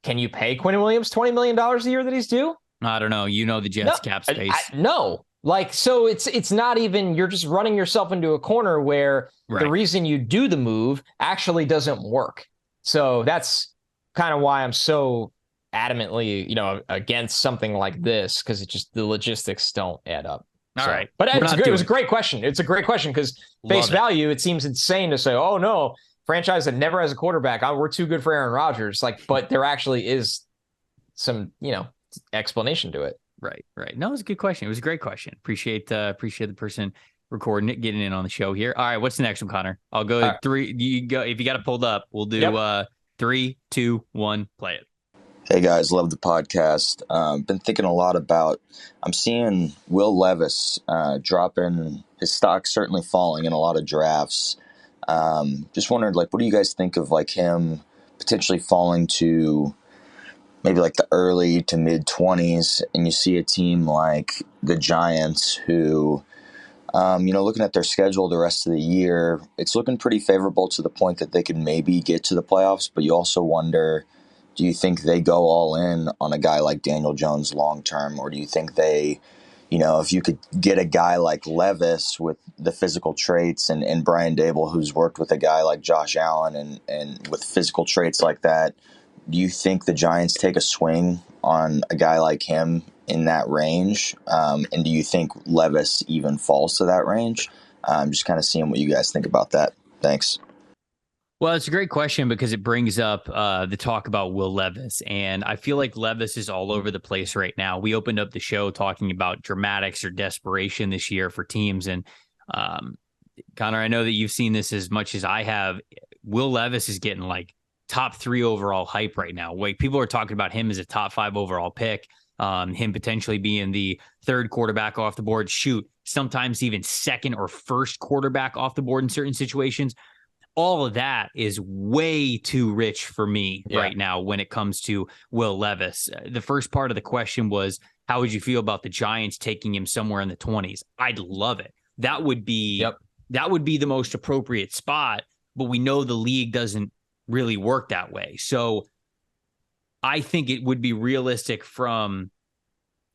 can you pay Quinn Williams $20 million a year that he's due? I don't know. The Jets cap space. No. Like, so it's not even, you're just running yourself into a corner where the reason you do the move actually doesn't work. So that's kind of why I'm so adamantly, against something like this, because the logistics don't add up. All right. But it was a great question. It's a great question because face value, it seems insane to say, oh, no, franchise that never has a quarterback. We're too good for Aaron Rodgers. But there actually is some, explanation to it. Right. No, it was a good question. It was a great question. Appreciate the person recording it, getting in on the show here. All right. What's the next one, Connor? I'll go 3. You go. If you got it pulled up, we'll do 3, 2, 1, play it. Hey guys, love the podcast. Been thinking a lot about, I'm seeing Will Levis dropping, his stock certainly falling in a lot of drafts. Just wondered, what do you guys think of him potentially falling to maybe the early to mid 20s, and you see a team like the Giants who, looking at their schedule the rest of the year, it's looking pretty favorable to the point that they could maybe get to the playoffs, but you also wonder, do you think they go all in on a guy like Daniel Jones long term, or do you think they, if you could get a guy like Levis with the physical traits and Brian Dable, who's worked with a guy like Josh Allen and with physical traits like that, do you think the Giants take a swing on a guy like him in that range? And do you think Levis even falls to that range? Just kind of seeing what you guys think about that. Thanks. Well, it's a great question because it brings up the talk about Will Levis. And I feel like Levis is all over the place right now. We opened up the show talking about dramatics or desperation this year for teams. And Connor, I know that you've seen this as much as I have. Will Levis is getting like top 3 overall hype right now. Like, people are talking about him as a top 5 overall pick, him potentially being the 3rd quarterback off the board. Shoot, sometimes even 2nd or 1st quarterback off the board in certain situations. All of that is way too rich for me right now when it comes to Will Levis. The first part of the question was, how would you feel about the Giants taking him somewhere in the 20s? I'd love it. That would be the most appropriate spot, but we know the league doesn't really work that way. So I think it would be realistic from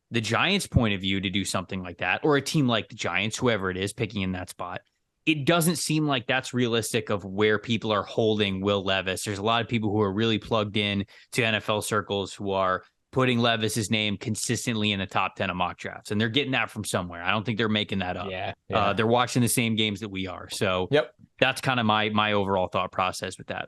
the Giants' point of view to do something like that, or a team like the Giants, whoever it is picking in that spot. It doesn't seem like that's realistic of where people are holding Will Levis. There's a lot of people who are really plugged in to NFL circles who are putting Levis's name consistently in the top 10 of mock drafts, and they're getting that from somewhere. I don't think they're making that up. They're watching the same games that we are. So that's kind of my overall thought process with that.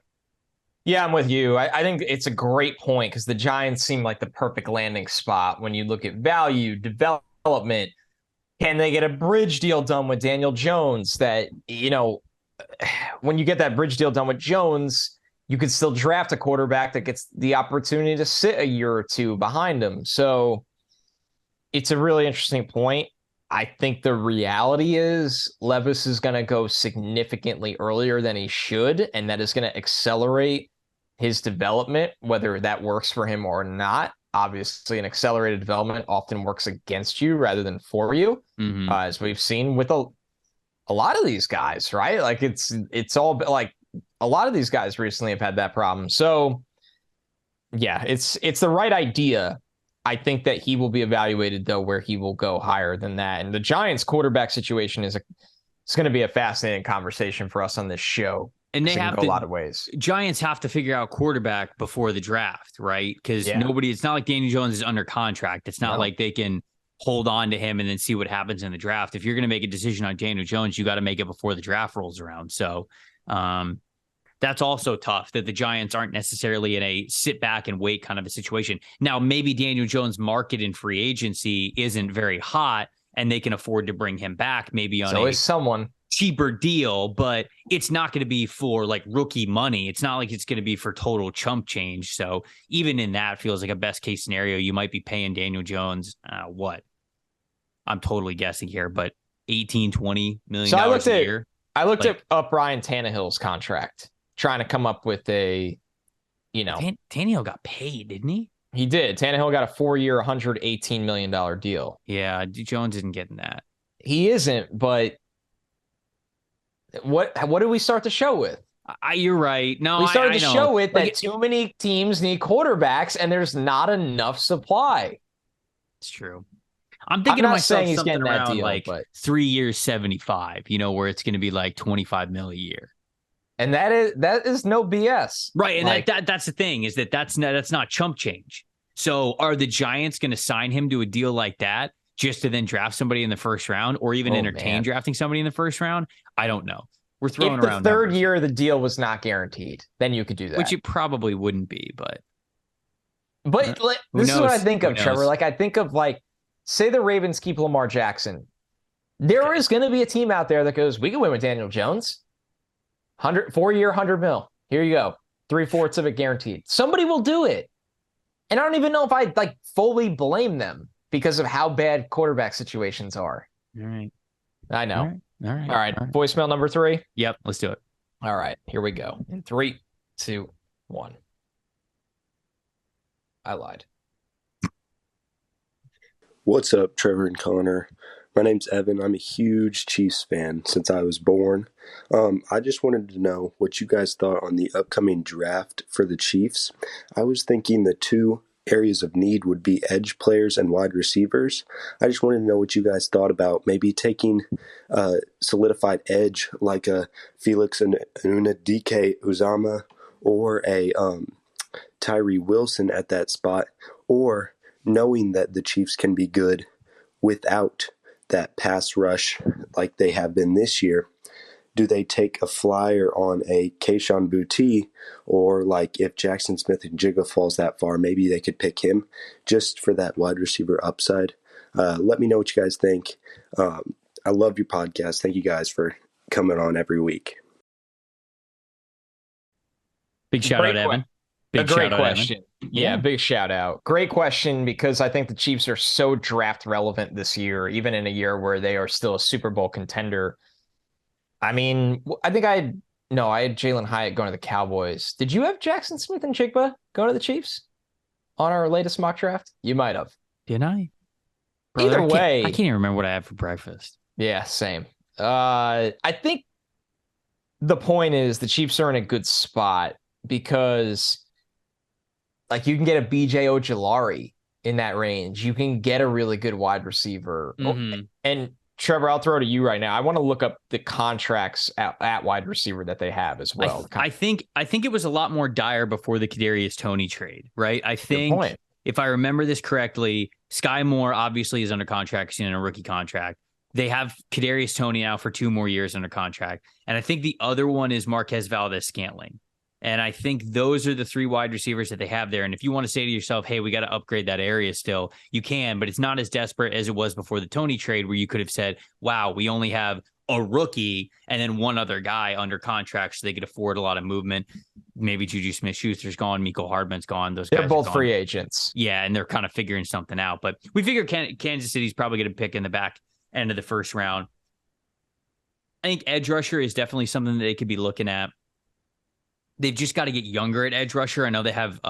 Yeah, I'm with you. I think it's a great point because the Giants seem like the perfect landing spot when you look at value, development. Can they get a bridge deal done with Daniel Jones that, when you get that bridge deal done with Jones, you could still draft a quarterback that gets the opportunity to sit a year or two behind him. So it's a really interesting point. I think the reality is Levis is going to go significantly earlier than he should, and that is going to accelerate his development, whether that works for him or not. Obviously, an accelerated development often works against you rather than for you, as we've seen with a lot of these guys, right? Like it's all like a lot of these guys recently have had that problem. So, yeah, it's the right idea. I think that he will be evaluated, though, where he will go higher than that. And the Giants quarterback situation it's going to be a fascinating conversation for us on this show. And they have to, a lot of ways. Giants have to figure out quarterback before the draft, right? Because it's not like Daniel Jones is under contract. It's not like they can hold on to him and then see what happens in the draft. If you're going to make a decision on Daniel Jones, you got to make it before the draft rolls around. So that's also tough that the Giants aren't necessarily in a sit back and wait kind of a situation. Now, maybe Daniel Jones' market in free agency isn't very hot and they can afford to bring him back maybe on someone cheaper deal, but it's not going to be for like rookie money. It's not like it's going to be for total chump change. So even in that feels like a best case scenario. You might be paying Daniel Jones, what? I'm totally guessing here, but 18, 20 million dollars a year. I looked up Ryan Tannehill's contract, trying to come up with a, Tannehill got paid, didn't he? He did. Tannehill got a 4-year, $118 million deal. Yeah, Jones isn't getting that. He isn't, but what did we start the show with? You're right. No, we started the show with that too many teams need quarterbacks and there's not enough supply. It's true. I'm thinking to myself something around deal, like 3 years, 75, where it's going to be like 25 mil a year. And that is no BS. Right. And that's the thing is that's not chump change. So are the Giants going to sign him to a deal like that just to then draft somebody in the first round or even entertain drafting somebody in the first round? I don't know. We're throwing around. If the third year of the deal was not guaranteed, then you could do that. Which it probably wouldn't be, but this is what I think of, Trevor. Like I think of say the Ravens keep Lamar Jackson. There is going to be a team out there that goes, we can win with Daniel Jones. 4-year, $100 million. Here you go. 3/4 of it guaranteed. Somebody will do it. And I don't even know if I fully blame them because of how bad quarterback situations are. All right. I know. All right. All right. Voicemail number 3. Yep. Let's do it. All right. Here we go. In 3, 2, 1. I lied. What's up, Trevor and Connor? My name's Evan. I'm a huge Chiefs fan since I was born. I just wanted to know what you guys thought on the upcoming draft for the Chiefs. I was thinking the 2 areas of need would be edge players and wide receivers. I just wanted to know what you guys thought about maybe taking a solidified edge like a Felix and Unadike Uzama or a Tyree Wilson at that spot, or knowing that the Chiefs can be good without that pass rush like they have been this year. Do they take a flyer on a Kayshon Boutte, or like if Jackson Smith and Jigga falls that far, maybe they could pick him just for that wide receiver upside? Let me know what you guys think. I love your podcast. Thank you guys for coming on every week. Big shout out, Evan. A great question. Yeah, big shout out. Great question, because I think the Chiefs are so draft relevant this year, even in a year where they are still a Super Bowl contender. I mean, I had Jalen Hyatt going to the Cowboys. Did you have Jackson Smith and Jigba going to the Chiefs on our latest mock draft? You might have. Didn't I? Either way. I can't even remember what I had for breakfast. Yeah, same. I think the point is the Chiefs are in a good spot because like you can get a BJ Ojulari in that range. You can get a really good wide receiver. Mm-hmm. And Trevor, I'll throw it to you right now. I want to look up the contracts at wide receiver that they have as well. I think it was a lot more dire before the Kadarius Toney trade, right? I think if I remember this correctly, Sky Moore obviously is under contract, he's in a rookie contract. They have Kadarius Toney now for 2 more years under contract. And I think the other one is Marquez Valdez-Scantling. And I think those are the 3 wide receivers that they have there. And if you want to say to yourself, hey, we got to upgrade that area still, you can, but it's not as desperate as it was before the Toney trade, where you could have said, wow, we only have a rookie and then one other guy under contract so they could afford a lot of movement. Maybe Juju Smith-Schuster's gone, Mecole Hardman's gone. Those guys are both free agents. Yeah, and they're kind of figuring something out. But we figure Kansas City's probably going to pick in the back end of the first round. I think edge rusher is definitely something that they could be looking at. They've just got to get younger at edge rusher. I know they have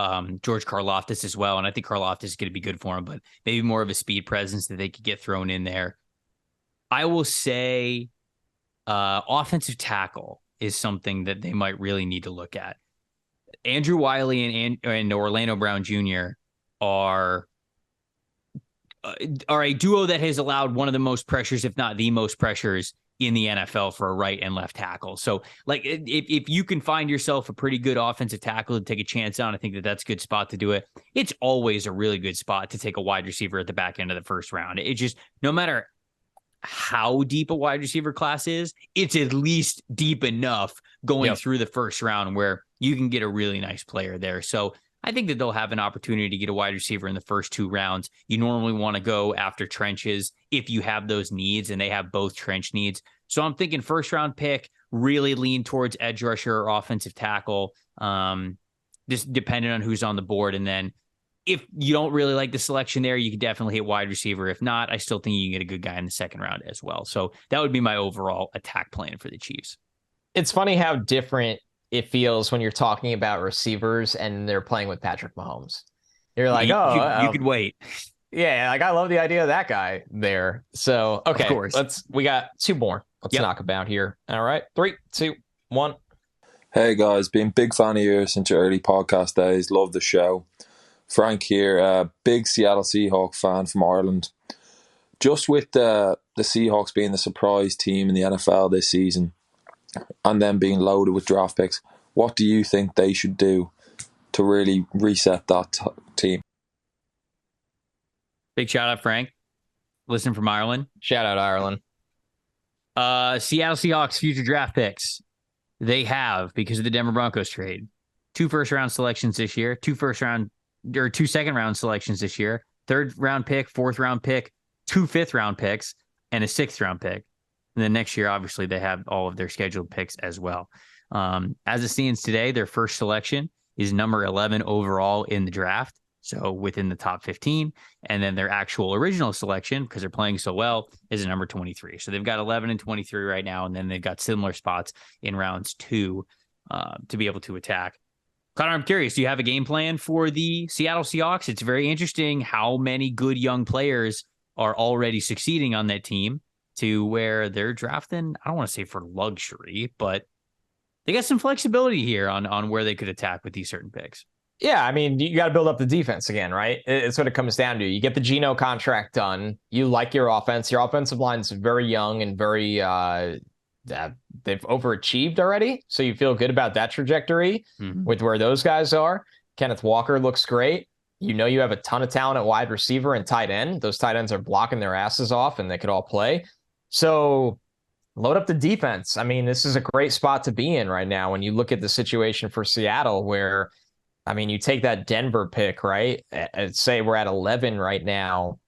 George Karlaftis as well, and I think Karlaftis is going to be good for him, but maybe more of a speed presence that they could get thrown in there. I will say offensive tackle is something that they might really need to look at. Andrew Wiley and Orlando Brown Jr. are a duo that has allowed one of the most pressures, if not the most pressures, in the NFL for a right and left tackle. So like if you can find yourself a pretty good offensive tackle to take a chance on, I think that's a good spot to do it. It's always a really good spot to take a wide receiver at the back end of the first round. It just, no matter how deep a wide receiver class is, it's at least deep enough going through the first round where you can get a really nice player there. So I think that they'll have an opportunity to get a wide receiver in the first 2 rounds. You normally want to go after trenches if you have those needs, and they have both trench needs. So I'm thinking first round pick, really lean towards edge rusher or offensive tackle, just depending on who's on the board. And then if you don't really like the selection there, you can definitely hit wide receiver. If not, I still think you can get a good guy in the second round as well. So that would be my overall attack plan for the Chiefs. It's funny how different it feels when you're talking about receivers and they're playing with Patrick Mahomes. You're like, you could wait. Yeah, like I love the idea of that guy there. So, okay, of course. We got 2 more. Let's knock about here. All right. 3, 2, 1. Hey guys, been a big fan of yours since your early podcast days. Love the show. Frank here, big Seattle Seahawks fan from Ireland. Just with the Seahawks being the surprise team in the NFL this season and then being loaded with draft picks, what do you think they should do to really reset that team? Big shout out, Frank. Listen from Ireland. Shout out, Ireland. Seattle Seahawks future draft picks. They have, because of the Denver Broncos trade, 2 first-round selections this year, 2 second-round selections this year, 3rd-round pick, 4th-round pick, 2 5th-round picks, and a 6th-round pick. And then next year, obviously, they have all of their scheduled picks as well. As it stands today, their first selection is number 11 overall in the draft, so within the top 15. And then their actual original selection, because they're playing so well, is number 23. So they've got 11 and 23 right now, and then they've got similar spots in rounds 2 to be able to attack. Connor, I'm curious, do you have a game plan for the Seattle Seahawks? It's very interesting how many good young players are already succeeding on that team, to where they're drafting, I don't want to say for luxury, but they got some flexibility here on where they could attack with these certain picks. Yeah, I mean, you got to build up the defense again, right? It's what it comes down to. You get the Geno contract done. You like your offense. Your offensive line's very young and very they've overachieved already. So you feel good about that trajectory with where those guys are. Kenneth Walker looks great. You know you have a ton of talent at wide receiver and tight end. Those tight ends are blocking their asses off and they could all play. So load up the defense. I mean, this is a great spot to be in right now when you look at the situation for Seattle where, I mean, you take that Denver pick, right? And say we're at 11 right now.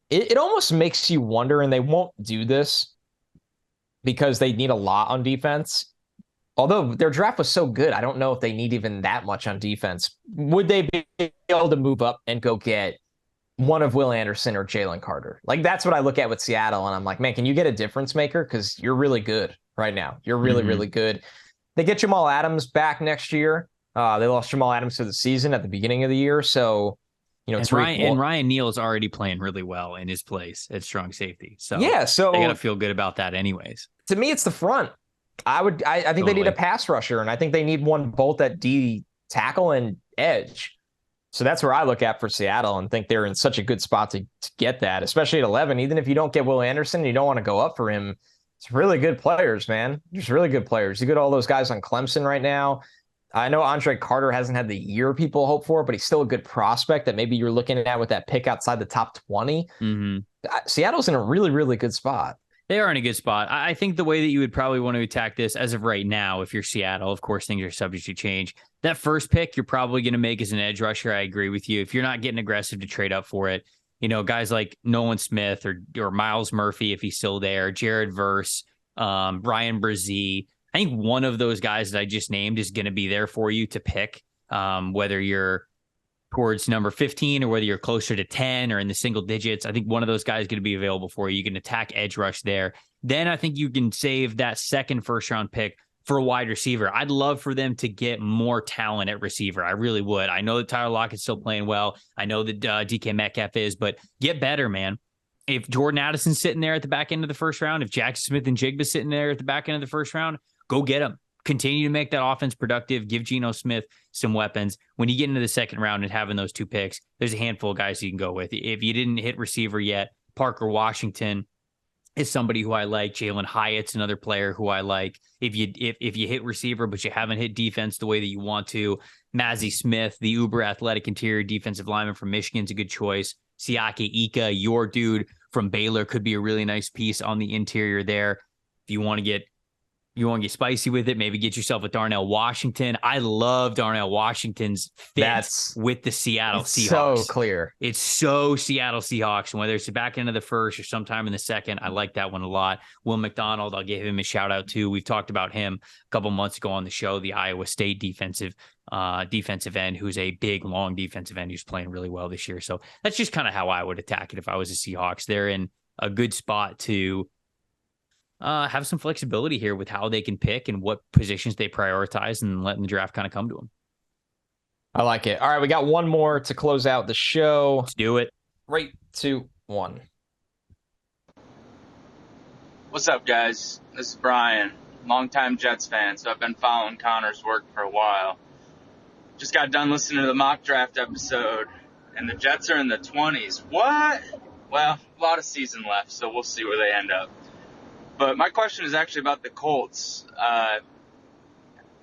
It almost makes you wonder, and they won't do this because they need a lot on defense. Although their draft was so good, I don't know if they need even that much on defense. Would they be able to move up and go get one of Will Anderson or Jalen Carter? Like, that's what I look at with Seattle, and I'm like, man, can you get a difference maker? Because you're really good right now. You're really, really good. They get Jamal Adams back next year. They lost Jamal Adams for the season at the beginning of the year. So, you know, and Ryan Neal is already playing really well in his place at strong safety. So yeah, so they got to feel good about that anyways. To me, it's the front. I think totally. They need a pass rusher, and I think they need one both at D tackle and edge. So that's where I look at for Seattle and think they're in such a good spot to get that, especially at 11. Even if you don't get Will Anderson, you don't want to go up for him. It's really good players, man. Just really good players. You get all those guys on Clemson right now. I know Andre Carter hasn't had the year people hope for, but he's still a good prospect that maybe you're looking at with that pick outside the top 20. Seattle's in a really, really good spot. They are in a good spot. I think the way that you would probably want to attack this as of right now, if you're Seattle, of course, things are subject to change. That first pick, you're probably going to make as an edge rusher. I agree with you. If you're not getting aggressive to trade up for it, you know, guys like Nolan Smith or Miles Murphy, if he's still there, Jared Verse, Ryan Brzee. I think one of those guys that I just named is going to be there for you to pick, whether you're towards number 15 or whether you're closer to 10 or in the single digits. I think one of those guys is going to be available for you. You can attack edge rush there. Then I think you can save that second first round pick for a wide receiver. I'd love for them to get more talent at receiver. I really would. I know that Tyler Lockett's still playing well. I know that DK Metcalf is, but get better, man. If Jordan Addison's sitting there at the back end of the first round, if Jackson Smith and Jigba's sitting there at the back end of the first round, go get them. Continue to make that offense productive. Give Geno Smith some weapons. When you get into the second round and having those two picks, there's a handful of guys you can go with. If you didn't hit receiver yet, Parker Washington is somebody who I like. Jalen Hyatt's another player who I like. If you hit receiver, but you haven't hit defense the way that you want to, Mazi Smith, the uber athletic interior defensive lineman from Michigan, is a good choice. Siaki Ika, your dude from Baylor, could be a really nice piece on the interior there. If you want to get spicy with it, maybe get yourself a Darnell Washington. I love Darnell Washington's fit with the Seattle Seahawks. So clear. It's so Seattle Seahawks. And whether it's the back end of the first or sometime in the second, I like that one a lot. Will McDonald, I'll give him a shout out too. We've talked about him a couple months ago on the show, the Iowa State defensive end, who's a big, long defensive end who's playing really well this year. So that's just kind of how I would attack it if I was a Seahawks. They're in a good spot to have some flexibility here with how they can pick and what positions they prioritize and letting the draft kind of come to them. I like it. All right, we got one more to close out the show. Let's do it. 3, 2, 1. What's up, guys? This is Brian, longtime Jets fan, so I've been following Connor's work for a while. Just got done listening to the mock draft episode, and the Jets are in the 20s. What? Well, a lot of season left, so we'll see where they end up. But my question is actually about the Colts.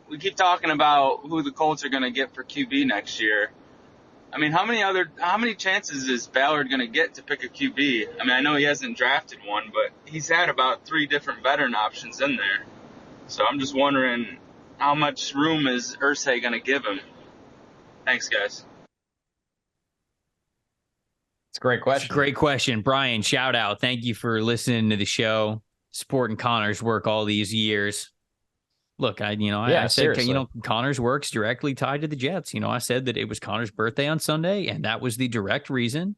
We keep talking about who the Colts are going to get for QB next year. I mean, how many chances is Ballard going to get to pick a QB? I mean, I know he hasn't drafted one, but he's had about 3 different veteran options in there. So I'm just wondering, how much room is Irsay going to give him? Thanks, guys. It's a great question. Great question. Brian, shout out. Thank you for listening to the show, supporting Connor's work all these years. Look, I said, seriously. Connor's work's directly tied to the Jets. I said that it was Connor's birthday on Sunday, and that was the direct reason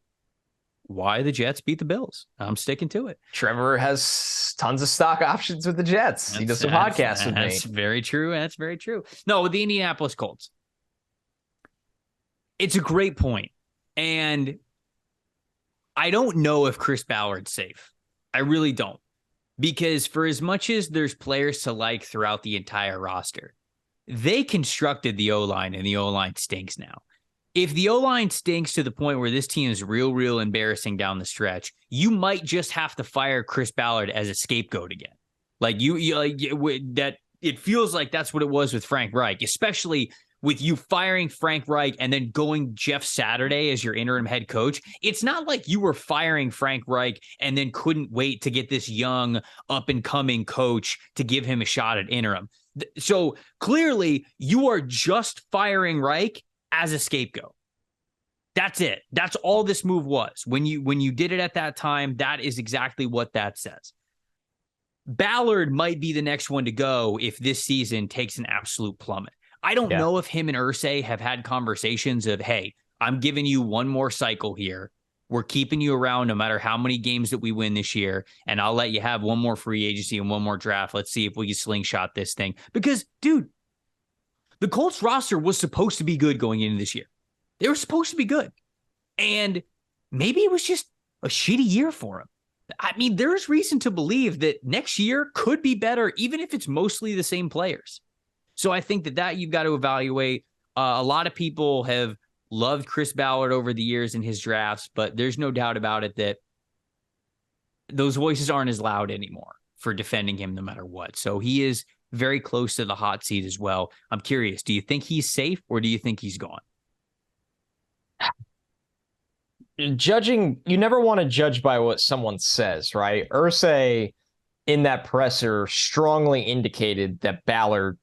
why the Jets beat the Bills. I'm sticking to it. Trevor has tons of stock options with the Jets. He does some podcasts with me. That's very true. That's very true. No, with the Indianapolis Colts, it's a great point. And I don't know if Chris Ballard's safe. I really don't. Because for as much as there's players to like throughout the entire roster, they constructed the O-line, and the O-line stinks now. If the O-line stinks to the point where this team is real embarrassing down the stretch, you might just have to fire Chris Ballard as a scapegoat again. Like that, it feels like that's what it was with Frank Reich, especially with you firing Frank Reich and then going Jeff Saturday as your interim head coach. It's not like you were firing Frank Reich and then couldn't wait to get this young up and coming coach to give him a shot at interim. So clearly you are just firing Reich as a scapegoat. That's it. That's all this move was. When you did it at that time, that is exactly what that says. Ballard might be the next one to go if this season takes an absolute plummet. I don't know if him and Irsay have had conversations of, hey, I'm giving you one more cycle here. We're keeping you around no matter how many games that we win this year, and I'll let you have one more free agency and one more draft. Let's see if we can slingshot this thing. Because, dude, the Colts roster was supposed to be good going into this year. They were supposed to be good. And maybe it was just a shitty year for them. I mean, there's reason to believe that next year could be better, even if it's mostly the same players. So I think that you've got to evaluate. A lot of people have loved Chris Ballard over the years in his drafts, but there's no doubt about it that those voices aren't as loud anymore for defending him no matter what. So he is very close to the hot seat as well. I'm curious, do you think he's safe or do you think he's gone? Judging, you never want to judge by what someone says, right? Irsay in that presser strongly indicated that Ballard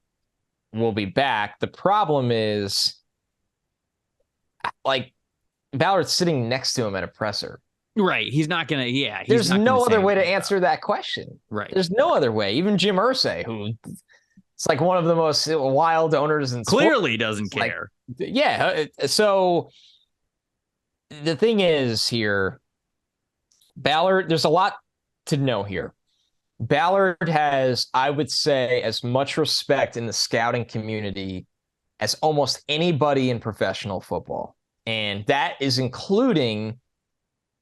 will be back. The problem is, like, Ballard's sitting next to him at a presser. Right. He's not going to, There's no other way to answer that question. Right. There's no other way. Even Jim Irsay, who it's like one of the most wild owners in clearly sports, doesn't care. So the thing is here, Ballard, there's a lot to know here. Ballard has, I would say, as much respect in the scouting community as almost anybody in professional football. And that is including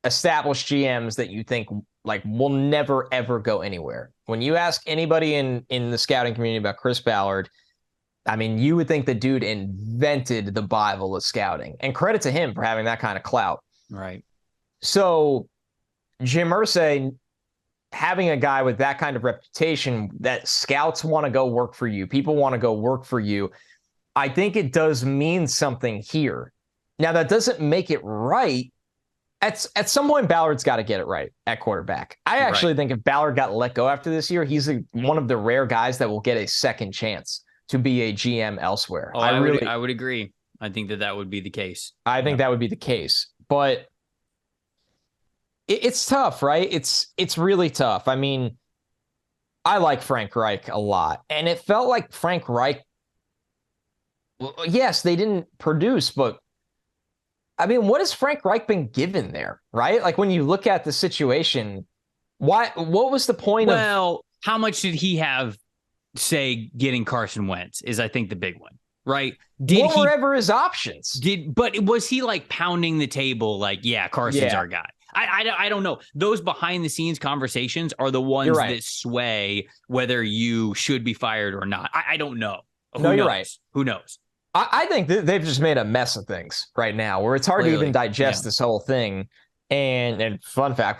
established GMs that you think like will never, ever go anywhere. When you ask anybody in the scouting community about Chris Ballard, I mean, you would think the dude invented the Bible of scouting. And credit to him for having that kind of clout. Right. So Jim Irsay, having a guy with that kind of reputation that scouts want to go work for you, people want to go work for you, I think it does mean something here. Now, that doesn't make it right. At some point, Ballard's got to get it right at quarterback. I actually think if Ballard got let go after this year, he's one of the rare guys that will get a second chance to be a GM elsewhere. Oh, I would agree. I think that would be the case. I think that would be the case. But it's tough, right? It's really tough. I mean, I like Frank Reich a lot. And it felt like Frank Reich, yes, they didn't produce, but I mean, what has Frank Reich been given there, right? Like when you look at the situation, what was the point of... Well, how much did he have, say, getting Carson Wentz is, I think, the big one, right? What were ever his options? But was he like pounding the table like, yeah, Carson's our guy? I don't know. Those behind the scenes conversations are the ones that sway whether you should be fired or not. I don't know. You're right. Who knows? I think they've just made a mess of things right now where it's hard to even digest this whole thing. And fun fact,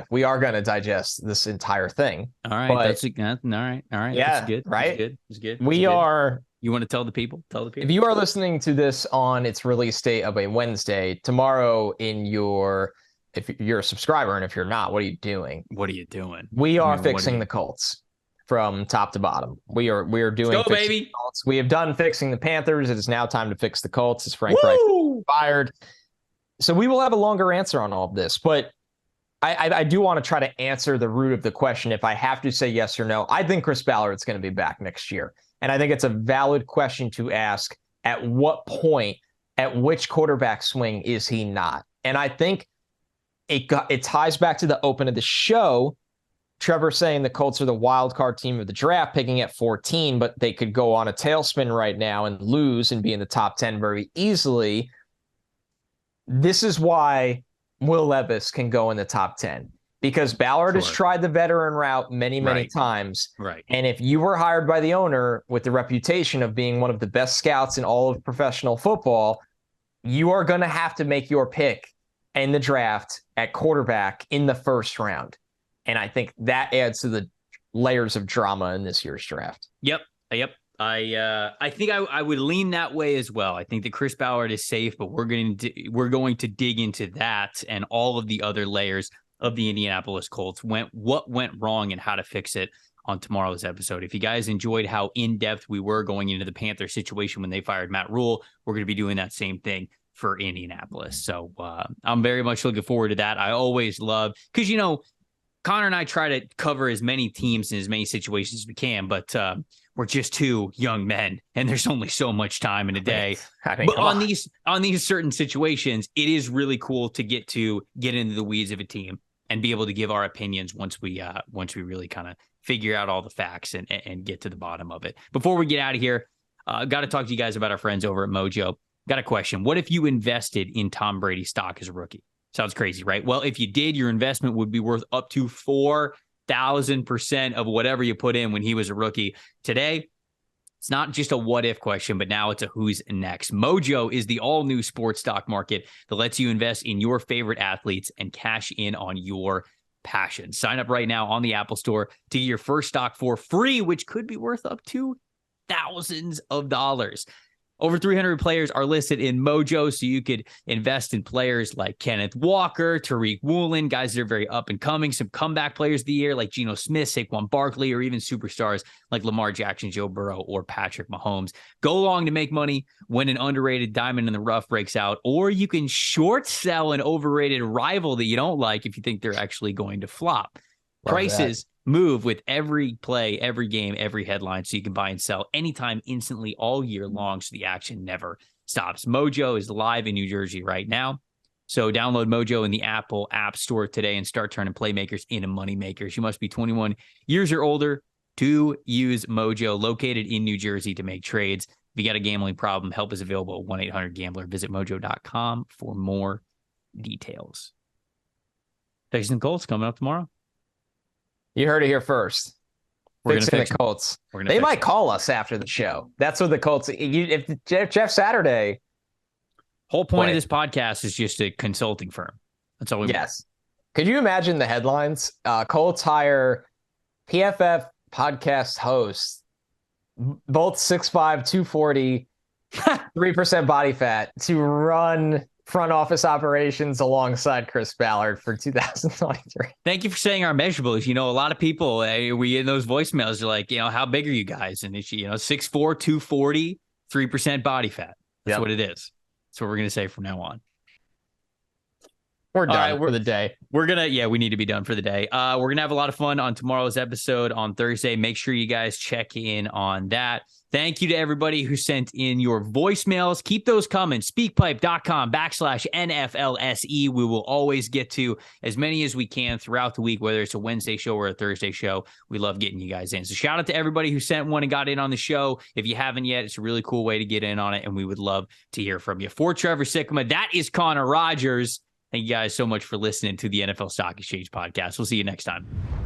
we are gonna digest this entire thing. All right. All right. Yeah. That's good. Right. It's good. You want to tell the people? If you are listening to this on its release date of a Wednesday, tomorrow if you're a subscriber, and if you're not, what are you doing? We are fixing the Colts from top to bottom. We are doing. Let's go, baby. Colts. We have done fixing the Panthers. It is now time to fix the Colts. As Frank Reich fired, so we will have a longer answer on all of this. But I do want to try to answer the root of the question. If I have to say yes or no, I think Chris Ballard's going to be back next year, and I think it's a valid question to ask. At what point, at which quarterback swing is he not? And I think it ties back to the open of the show. Trevor saying the Colts are the wild card team of the draft, picking at 14, but they could go on a tailspin right now and lose and be in the top 10 very easily. This is why Will Levis can go in the top 10, because Ballard has Sure. tried the veteran route many Right. times. Right. And if you were hired by the owner with the reputation of being one of the best scouts in all of professional football, you are going to have to make your pick in the draft at quarterback in the first round. And I think that adds to the layers of drama in this year's draft. Yep. I think I would lean that way as well. I think that Chris Ballard is safe, but we're going to dig into that and all of the other layers of the Indianapolis Colts, what went wrong and how to fix it on tomorrow's episode. If you guys enjoyed how in-depth we were going into the Panther situation when they fired Matt Rule, we're going to be doing that same thing for Indianapolis. So I'm very much looking forward to that. I always love, because, Connor and I try to cover as many teams in as many situations as we can, but we're just two young men and there's only so much time in a day. But on these certain situations, it is really cool to get into the weeds of a team and be able to give our opinions once we really kind of figure out all the facts and get to the bottom of it. Before we get out of here, got to talk to you guys about our friends over at Mojo. Got a question. What if you invested in Tom Brady stock as a rookie? Sounds crazy, right? Well, if you did, your investment would be worth up to 4,000% of whatever you put in when he was a rookie. Today, it's not just a what if question, but now it's a who's next. Mojo is the all new sports stock market that lets you invest in your favorite athletes and cash in on your passion. Sign up right now on the Apple Store to get your first stock for free, which could be worth up to thousands of dollars. Over 300 players are listed in Mojo, so you could invest in players like Kenneth Walker, Tariq Woolen, guys that are very up and coming, some comeback players of the year like Geno Smith, Saquon Barkley, or even superstars like Lamar Jackson, Joe Burrow, or Patrick Mahomes. Go long to make money when an underrated diamond in the rough breaks out, or you can short sell an overrated rival that you don't like if you think they're actually going to flop. Prices move with every play, every game, every headline, so you can buy and sell anytime, instantly, all year long, so the action never stops. Mojo is live in New Jersey right now, so download Mojo in the Apple App Store today and start turning playmakers into moneymakers. You must be 21 years or older to use Mojo, located in New Jersey, to make trades. If you got a gambling problem, help is available at 1-800-GAMBLER. Visit mojo.com for more details. Texans and Colts coming up tomorrow. You heard it here first. Fixing the Colts. They might call us after the show. That's what the Colts. If Jeff Saturday. Whole point of this podcast is just a consulting firm. That's all we want. Yes. Could you imagine the headlines? Colts hire PFF podcast hosts, both 6'5", 240, 3% body fat, to run front office operations alongside Chris Ballard for 2023. Thank you for saying our measurables. A lot of people, we in those voicemails are like, how big are you guys? And it's, 6'4", 240, 3% body fat. That's what it is. That's what we're going to say from now on. We're done for the day. We need to be done for the day. We're going to have a lot of fun on tomorrow's episode on Thursday. Make sure you guys check in on that. Thank you to everybody who sent in your voicemails. Keep those coming. Speakpipe.com/NFLSE. We will always get to as many as we can throughout the week, whether it's a Wednesday show or a Thursday show. We love getting you guys in. So shout out to everybody who sent one and got in on the show. If you haven't yet, it's a really cool way to get in on it, and we would love to hear from you. For Trevor Sikkema, that is Connor Rogers. Thank you guys so much for listening to the NFL Stock Exchange podcast. We'll see you next time.